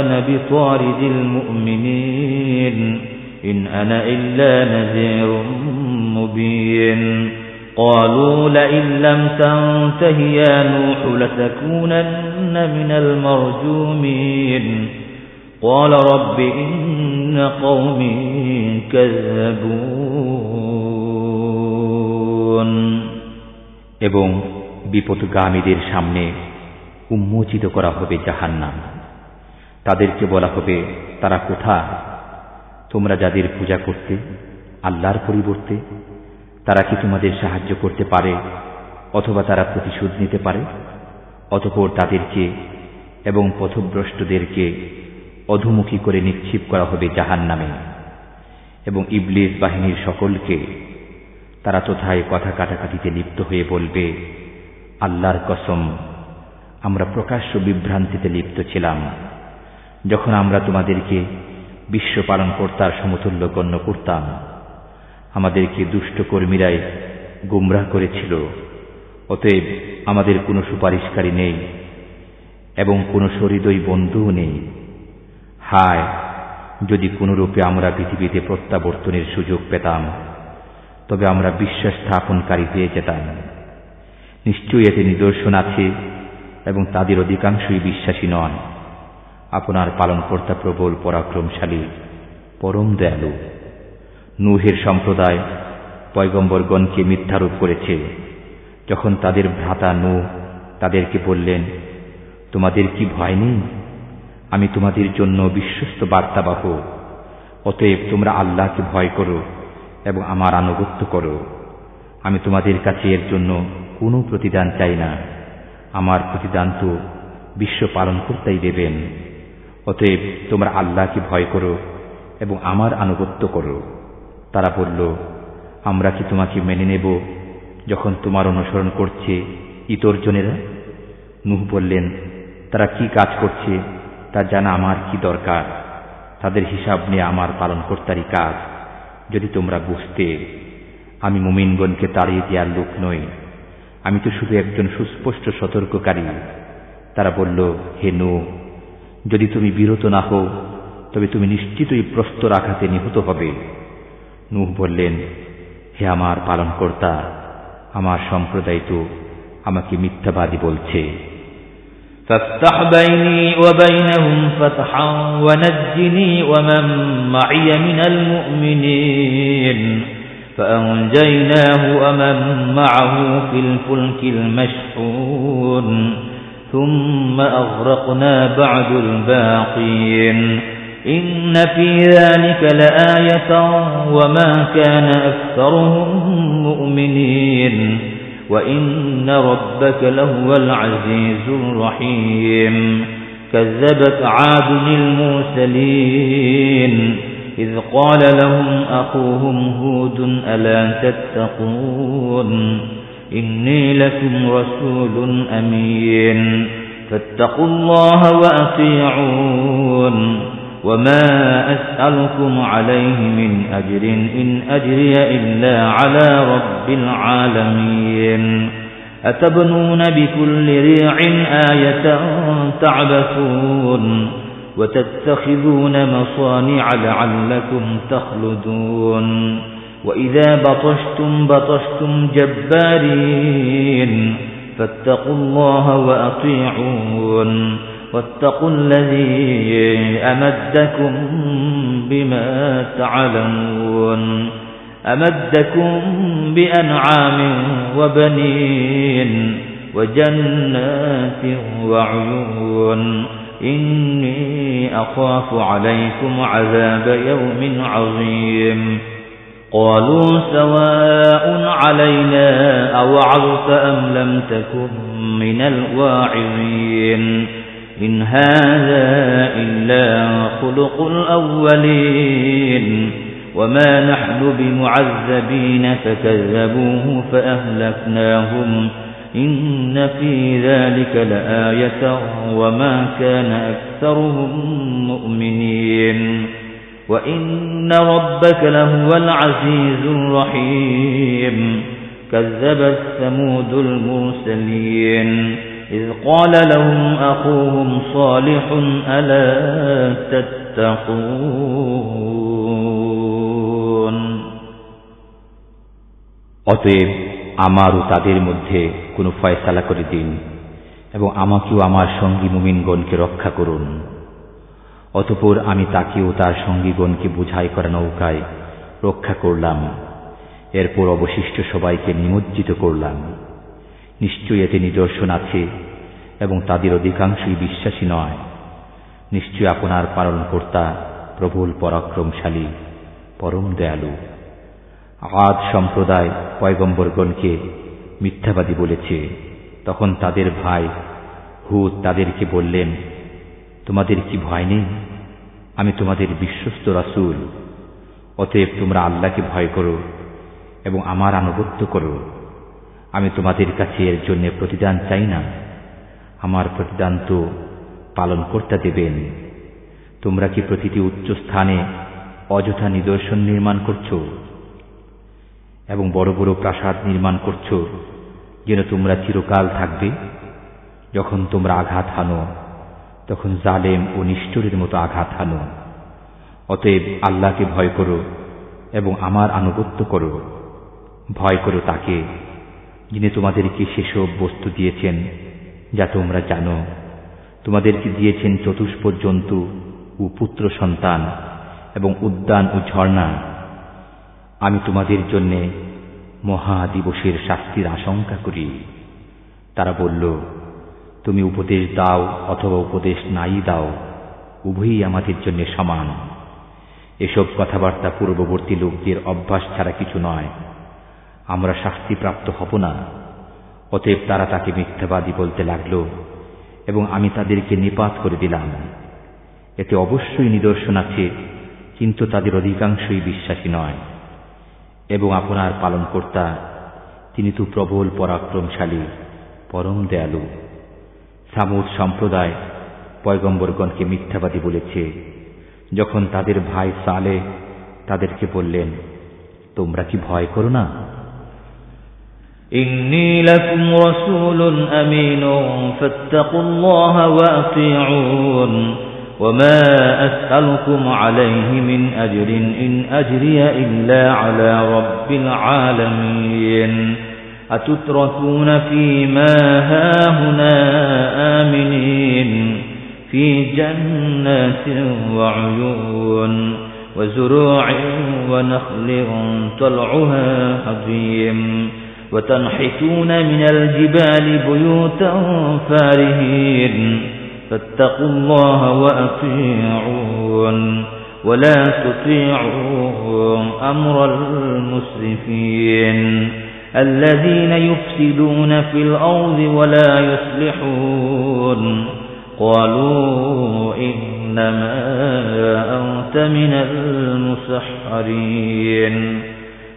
أنا بطارد المؤمنين إن أنا إلا نذير مبين قالوا لئن لم تنته يا نوح لتكونن من المرجومين قال رب إن قومي كذبون এবং বিপদগামীদের সামনে উন্মোচিত করা হবে জাহান্নাম। তাদেরকে বলা হবে, তারা কোথায়? তোমরা যাদের পূজা করতে আল্লাহর পরিবর্তে, তারা কি তোমাদের সাহায্য করতে পারে অথবা তারা প্রতিশোধ নিতে পারে? অতঃপর তাদেরকে এবং পথভ্রষ্টদেরকে অধোমুখী করে নিক্ষেপ করা হবে জাহান্নামে এবং ইবলিস বাহিনীর সকলকে। তারা তথায় কথা কাটাকাটিতে লিপ্ত হয়ে বলবে, আল্লাহর কসম, আমরা প্রকাশ্য বিভ্রান্তিতে লিপ্ত ছিলাম যখন আমরা তোমাদেরকে বিশ্ব পালনকর্তার সমতুল্য গণ্য করতাম। আমাদেরকে দুষ্ট কর্মীরাই গুমরাহ করেছিল। অতএব আমাদের কোনো সুপারিশকারী নেই এবং কোনো সহৃদয় বন্ধুও নেই। হায়, যদি কোনরূপে আমরা পৃথিবীতে প্রত্যাবর্তনের সুযোগ পেতাম তবে আমরা বিশ্বাস স্থাপনকারী হয়ে যেতাম। নিশ্চয়ই এতে নিদর্শন আছে এবং তাদের অধিকাংশই বিশ্বাসী নয়। আপনার পালনকর্তা প্রবল পরাক্রমশালী, পরম দয়ালু। নূহের সম্প্রদায় পয়গম্বরগণকে মিথ্যারোপ করেছে। যখন তাদের ভ্রাতা নূহ তাদেরকে বললেন, তোমাদের কি ভয় নেই? আমি তোমাদের জন্য বিশ্বস্ত বার্তাবাহ। অতএব তোমরা আল্লাহকে ভয় করো এবং আমার আনুগত্য করো। আমি তোমাদের কাছে এর জন্য কোনো প্রতিদান চাই না। আমার প্রতিদান তো বিশ্ব পালনকর্তাই দেবেন। অতএব তোমরা আল্লাহকে ভয় করো এবং আমার আনুগত্য করো। তারা বলল, আমরা কি তোমাকে মেনে নেব যখন তোমার অনুসরণ করছে ইতরজনেরা? নূহ বললেন, তারা কি কাজ করছে তা জানা আমার কি দরকার? তাদের হিসাব নিয়ে আমার পালনকর্তারই কাজ। যদি তোমরা বুঝতে, আমি মুমিনগণকে তাড়িয়ে দেওয়ার লোক নই, আমি তো শুধু একজন সুস্পষ্ট সতর্ককারী। তারা বলল, হে নূহ, যদি তুমি বিরত না হও তবে তুমি নিশ্চিতই প্রস্তর আঘাতে নিহত হবে। নূহ বললেন, হে আমার পালনকর্তা, আমার সম্প্রদায় তো আমাকে মিথ্যাবাদী বলছে। فافتح بيني وبينهم فتحا ونجني ومن معي من المؤمنين فأنجيناه ومن معه في الفلك المشحون ثم أغرقنا بعد الباقين إن في ذلك لآية وما كان أكثرهم مؤمنين وإن ربك لهو العزيز الرحيم كذبت عاد المرسلين إذ قال لهم أخوهم هود ألا تتقون إني لكم رسول أمين فاتقوا الله وأطيعون وما أسألكم عليه من أجر إن أجري إلا على رب العالمين أتبنون بكل ريع آية تعبثون وتتخذون مصانع لعلكم تخلدون وإذا بطشتم جبارين فاتقوا الله وأطيعون واتقوا الذي أمدكم بما تعلمون أمدكم بأنعام وبنين وجنات وعيون إني أخاف عليكم عذاب يوم عظيم قالوا سواء علينا أوعظت أم لم تكن من الواعظين إن هذا إلا خلق الأولين وما نحن بمعذبين فكذبوه فأهلكناهم إن في ذلك لآية وما كان أكثرهم مؤمنين وإن ربك لهو العزيز الرحيم كذبت ثمود المرسلين إذ قال لهم أخوهم صالح ألا تتقون অতএব আমারও তাদের মধ্যে কোনো ফয়সালা করে দিন এবং আমাকেও আমার সঙ্গী মুমিনগণকে রক্ষা করুন। অতঃপর আমি তাকেও তার সঙ্গীগণকে বোঝাই করা নৌকায় রক্ষা করলাম। এরপর অবশিষ্ট সবাইকে নিমজ্জিত করলাম। নিশ্চয়ই এতে নিদর্শন আছে এবং তাদের অধিকাংশই বিশ্বাসী নয়। নিশ্চয়ই আপনার পালনকর্তা প্রবল পরাক্রমশালী, পরম দয়ালু। আদ সম্প্রদায় পয়গম্বরগণকে মিথ্যাবাদী বলেছে। তখন তাদের ভাই হুদ তাদেরকে বললেন, তোমাদের কি ভয় নেই? আমি তোমাদের বিশ্বস্ত রাসূল। অতএব তোমরা আল্লাহকে ভয় করো এবং আমার আনুগত্য করো। আমি তোমাদের কাছে এর জন্য প্রতিদান চাই না, আমার প্রতিদান তো পালনকর্তা দেবেন। তোমরা কি প্রতিটি উচ্চ স্থানে অযথা নিদর্শন নির্মাণ করছো এবং বড় বড় প্রাসাদ নির্মাণ করছো যেন তোমরা চিরকাল থাকবে? যখন তোমরা আঘাত হানো তখন জালেম ও নিষ্ঠুরের মতো আঘাত হানো। অতএব আল্লাহকে ভয় করো এবং আমার আনুগত্য করো। ভয় করো তাকে যিনি তোমাদেরকে সেসব বস্তু দিয়েছেন যা তোমরা জানো। তোমাদেরকে দিয়েছেন চতুষ্পদ জন্তু ও পুত্র সন্তান এবং উদ্যান ও ঝর্ণা। আমি তোমাদের জন্য মহা দিবসের শাস্তির আশঙ্কা করি। তারা বলল, তুমি উপদেশ দাও অথবা উপদেশ নাই দাও, উভয়ই আমাদের জন্য সমান। এসব কথাবার্তা পূর্ববর্তী লোকদের অভ্যাস ছাড়া কিছু নয়। আমরা শাস্তিপ্রাপ্ত হব না। অতএব তারা তাকে মিথ্যাবাদী বলতে লাগল এবং আমি তাদেরকে নিপাত করে দিলাম। এতে অবশ্যই নিদর্শন আছে, কিন্তু তাদের অধিকাংশই বিশ্বাসী নয়। এবং আপনার পালনকর্তা তিনি তো প্রবল পরাক্রমশালী, পরম দয়ালু। সামুদ সম্প্রদায় পয়গম্বরগণকে মিথ্যাবাদী বলেছে। যখন তাদের ভাই সালেহ তাদেরকে বললেন, তোমরা কি ভয় করো না? ইন্নী লাকুম রাসূলুন আমিনুন ফাত্তাকুল্লাহা ওয়া আতিউন وما أسألكم عليه من أجر إن أجري إلا على رب العالمين أتتركون فيما هاهنا آمنين في جنات وعيون وزروع ونخل طلعها هضيم وتنحتون من الجبال بيوتا فارهين فاتقوا الله وأطيعون ولا تطيعوا أمر المسرفين الذين يفسدون في الأرض ولا يصلحون قالوا إنما أنت من المسحرين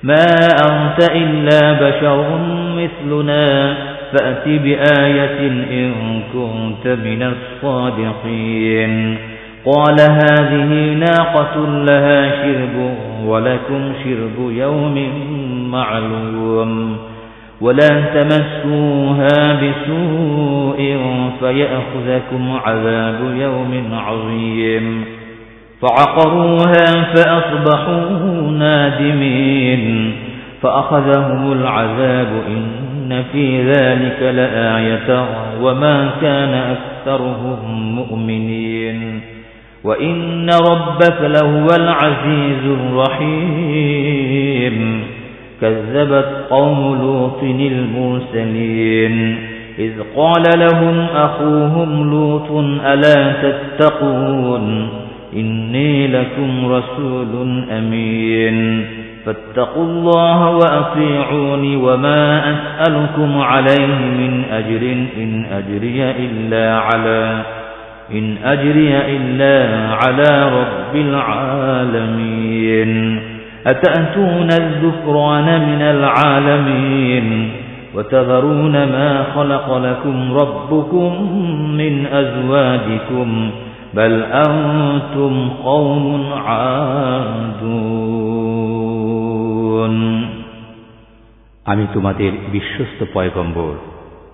ما أنت إلا بشر مثلنا فأت بآية إن كنت من الصادقين قال هذه ناقة لها شرب ولكم شرب يوم معلوم ولا تمسوها بسوء فيأخذكم عذاب يوم عظيم فعقروها فأصبحوا نادمين فأخذهم العذاب إن في ذلك لآية وما كان أكثرهم مؤمنين وإن ربك لهو العزيز الرحيم كذبت قوم لوط المرسلين إذ قال لهم أخوهم لوط ألا تتقون إني لكم رسول أمين فاتقوا الله وأطيعوني وما أسألكم عليه من أجر إن أجري إلا على رب العالمين أتأتون الذكران من العالمين وتذرون ما خلق لكم ربكم من أزواجكم بل أنتم قوم عادون আমি তোমাদের বিশ্বস্ত পয়গম্বর,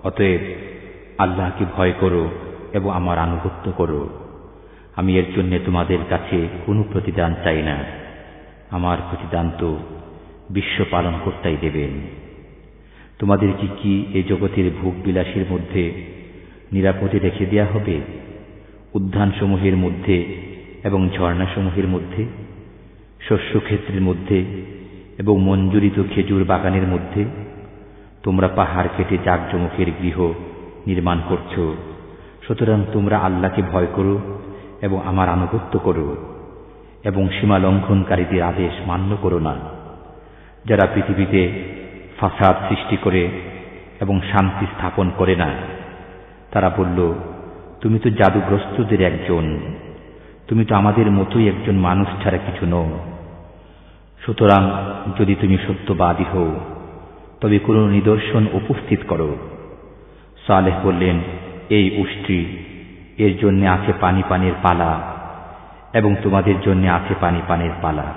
অতএব আল্লাহকে ভয় করো এবং আমার আনুগত্য করো। আমি এর জন্য তোমাদের কাছে কোনো প্রতিদান চাই না, আমার প্রতিদান তো বিশ্ব পালনকর্তাই দেবেন। তোমাদের কি এই জগতের ভোগ বিলাসের মধ্যে নিরাপদে রেখে দেয়া হবে? উদ্যানসমূহের মধ্যে এবং ঝর্ণাসমূহের মধ্যে, শস্যক্ষেত্রের মধ্যে এবং মঞ্জুরিত খেজুর বাগানের মধ্যে তোমরা পাহাড় কেটে জাঁকজমকের গৃহ নির্মাণ করছ। সুতরাং তোমরা আল্লাহকে ভয় করো এবং আমার আনুগত্য করো এবং সীমা লঙ্ঘনকারীদের আদেশ মান্য করো না, যারা পৃথিবীতে ফাসাদ সৃষ্টি করে এবং শান্তি স্থাপন করে না। তারা বলল, তুমি তো জাদুগ্রস্তদের একজন, তুমি তো আমাদের মতোই একজন মানুষ ছাড়া কিছু নও। সুতরাং যদি তুমি সত্যবাদী হও তবে কোনো নিদর্শন উপস্থিত করো। সালেহ বললেন, এই উষ্ট্রি, এর জন্য আছে পানি পানের পালা এবং তোমাদের জন্য আছে পানি পানের পালা,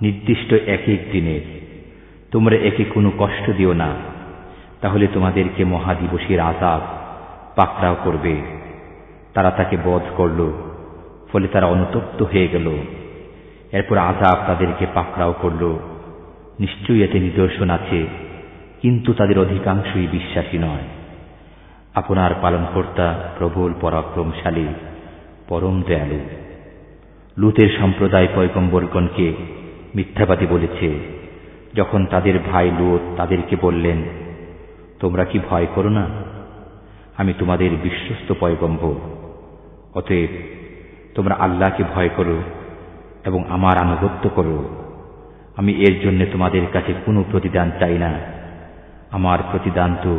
নির্দিষ্ট এক এক দিনের। তোমরা একে কোনো কষ্ট দিও না, তাহলে তোমাদেরকে মহাদিবসের আযাব পাকড়াও করবে। তারা তাকে বধ করল, ফলে তারা অনুতপ্ত হয়ে গেল। এরপর আযাব তাদেরকে পাকড়াও করল। নিশ্চয়ই এতে নিদর্শন আছে, কিন্তু তাদের অধিকাংশই বিশ্বাসী নয়। আপনার পালনকর্তা প্রবল পরাক্রমশালী, পরম দয়ালু। লূতের সম্প্রদায় পয়গম্বরগণকে মিথ্যাবাদী বলেছে। যখন তাদের ভাই লূত তাদেরকে বললেন, তোমরা কি ভয় করো না? আমি তোমাদের বিশ্বস্ত পয়গম্বর, অতএব তোমরা আল্লাহকে ভয় করো এবং আমার আনুগত্য করো। আমি এর জন্য তোমাদের কাছে কোনো প্রতিদান চাই না, আমার প্রতিদান তো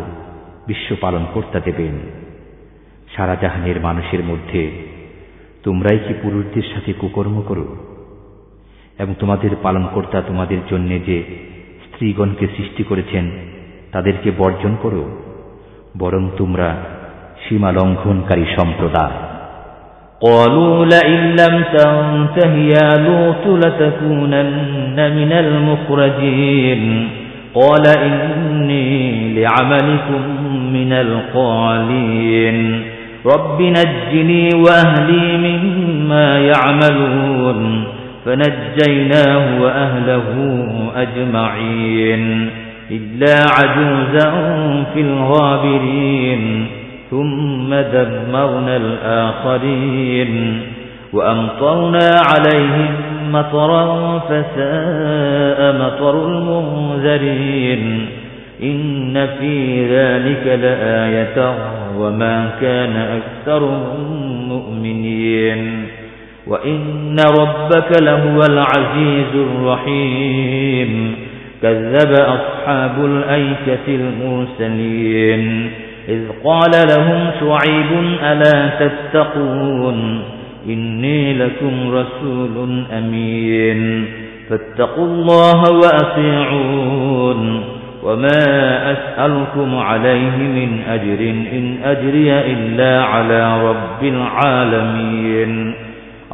বিশ্ব পালনকর্তা দেবেন। সারা জাহানের মানুষের মধ্যে তোমরাই কি পুরুষদের সাথে কুকর্ম করো? এবং তোমাদের পালনকর্তা তোমাদের জন্য যে স্ত্রীগণকে সৃষ্টি করেছেন তাদেরকে বর্জন করো, বরং তোমরা সীমা লঙ্ঘনকারী সম্প্রদায়। قالوا لئن لم تنته يا لوط لتكونن من المخرجين قال إني لعملكم من القالين رب نجني وأهلي مما يعملون فنجيناه وأهله أجمعين إلا عجوزا في الغابرين ثم دمرنا الآخرين وأمطرنا عليهم مطرا فساء مطر المنذرين إن في ذلك لآية وما كان أكثرهم مؤمنين وإن ربك لهو العزيز الرحيم كذب أصحاب الأيكة المرسلين إذ قال لهم شعيب ألا تتقون إني لكم رسول أمين فاتقوا الله وأطيعون وما أسألكم عليه من أجر إن أجري إلا على رب العالمين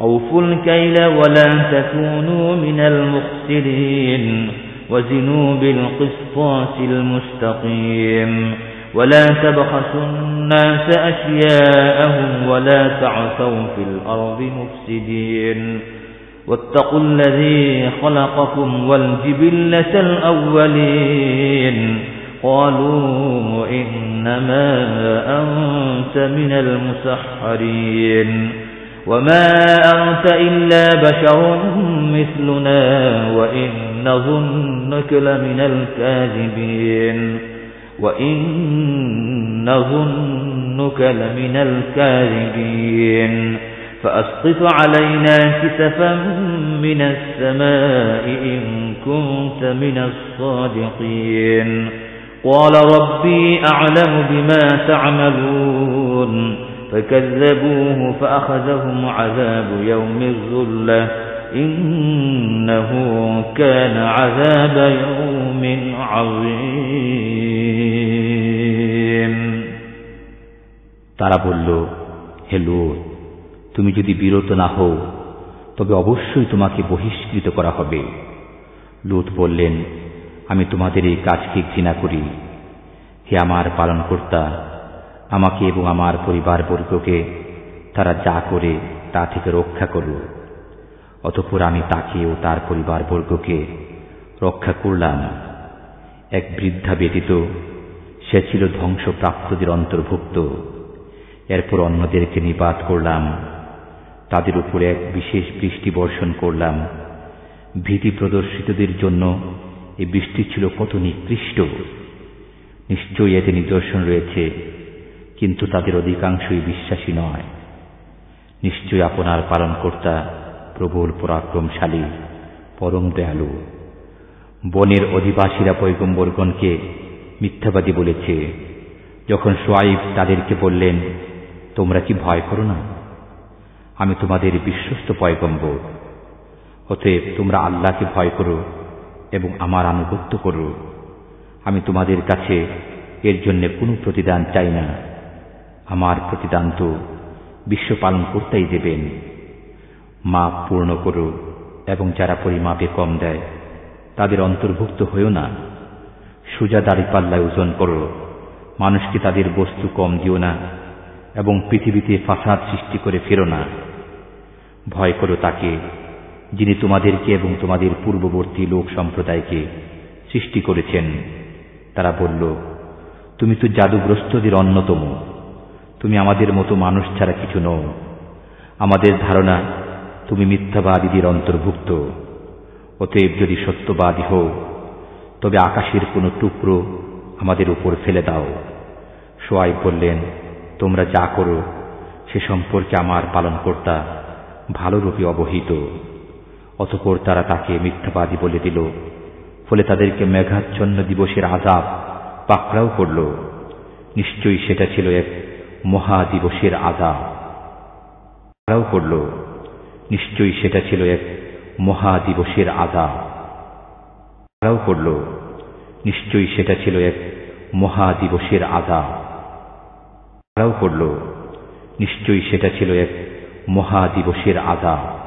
أوفوا الكيل ولا تكونوا من المخسرين وزنوا بالقسطاس المستقيم ولا تبخسوا الناس أشياءهم ولا تعثوا في الأرض مفسدين واتقوا الذي خلقكم والجبلة الأولين قالوا إنما أنت من المسحرين وما أنت إلا بشر مثلنا وإن نظنك لمن الكاذبين فأسقط علينا كسفا من السماء إن كنت من الصادقين قال ربي أعلم بما تعملون فكذبوه فأخذهم عذاب يوم الظلة إنه كان عذاب يوم عظيم তারা বলল, হে লূত, তুমি যদি বিরত না হও তবে অবশ্যই তোমাকে বহিষ্কৃত করা হবে। লূত বললেন, আমি তোমাদের এই কাজকে ঘৃণা করি। হে আমার পালনকর্তা, আমাকে এবং আমার পরিবারবর্গকে তারা যা করে তা থেকে রক্ষা করো। অতঃপর আমি তাকে ও তার পরিবারবর্গকে রক্ষা করলাম। এক বৃদ্ধা ব্যতীত সে ছিল ধ্বংসপ্রাপ্তদের অন্তর্ভুক্ত। এরপর অন্যদেরকে নিপাত করলাম, তাদের উপরে এক বিশেষ বৃষ্টি বর্ষণ করলাম। ভীতি প্রদর্শিতদের জন্য এই বৃষ্টি ছিল কত নিকৃষ্ট। নিশ্চয়ই এতে নিদর্শন রয়েছে, কিন্তু তাদের অধিকাংশই বিশ্বাসী নয়। নিশ্চয়ই আপনার পালনকর্তা প্রবল পরাক্রমশালী, পরম দয়ালু। বনের অধিবাসীরা পয়গম্বরগণকে মিথ্যাবাদী বলেছে। যখন শুআয়ব তাদেরকে বললেন, তোমরা কি ভয় করো না? আমি তোমাদের বিশ্বস্ত পয়গম্বর। অতএব তোমরা আল্লাহকে ভয় করো এবং আমার আনুগত্য করো। আমি তোমাদের কাছে এর জন্য কোনো প্রতিদান চাই না। আমার প্রতিদান তো বিশ্ব পালনকর্তাই দেবেন। মাপ পূর্ণ করো এবং যারা পরিমাপে কম দেয় তাদের অন্তর্ভুক্ত হয়েও না। সোজা দাঁড়িপাল্লায় ওজন করো, মানুষকে তাদের বস্তু কম দিও না এবং পৃথিবীতে ফাসাদ সৃষ্টি করে ফেরো না। ভয় করো তাকে যিনি তোমাদেরকে এবং তোমাদের পূর্ববর্তী লোক সম্প্রদায়কে সৃষ্টি করেছেন। তারা বলল, তুমি তো জাদুগ্রস্তদের অন্যতম। তুমি আমাদের মতো মানুষ ছাড়া কিছু নও। আমাদের ধারণা তুমি মিথ্যাবাদীদের অন্তর্ভুক্ত। অতএব যদি সত্যবাদী হও তবে আকাশের কোনো টুকরো আমাদের উপর ফেলে দাও। শুআয়ব বললেন, তোমরা যা করো সে সম্পর্কে আমার পালনকর্তা ভালোরূপে অবহিত। অতঃপর তারা তাকে মিথ্যাবাদী বলে দিল। ফলে তাদেরকে মেঘাচ্ছন্ন দিবসের আযাব পাকড়াও করল। নিশ্চয়ই সেটা ছিল এক মহা দিবসের আযাব। নিশ্চয়ই সেটা ছিল এক মহা দিবসের আযাব। নিশ্চয়ই সেটা ছিল এক মহা দিবসের আযাব। নিশ্চয়ই সেটা ছিল এক মহা দিবসের আযাব।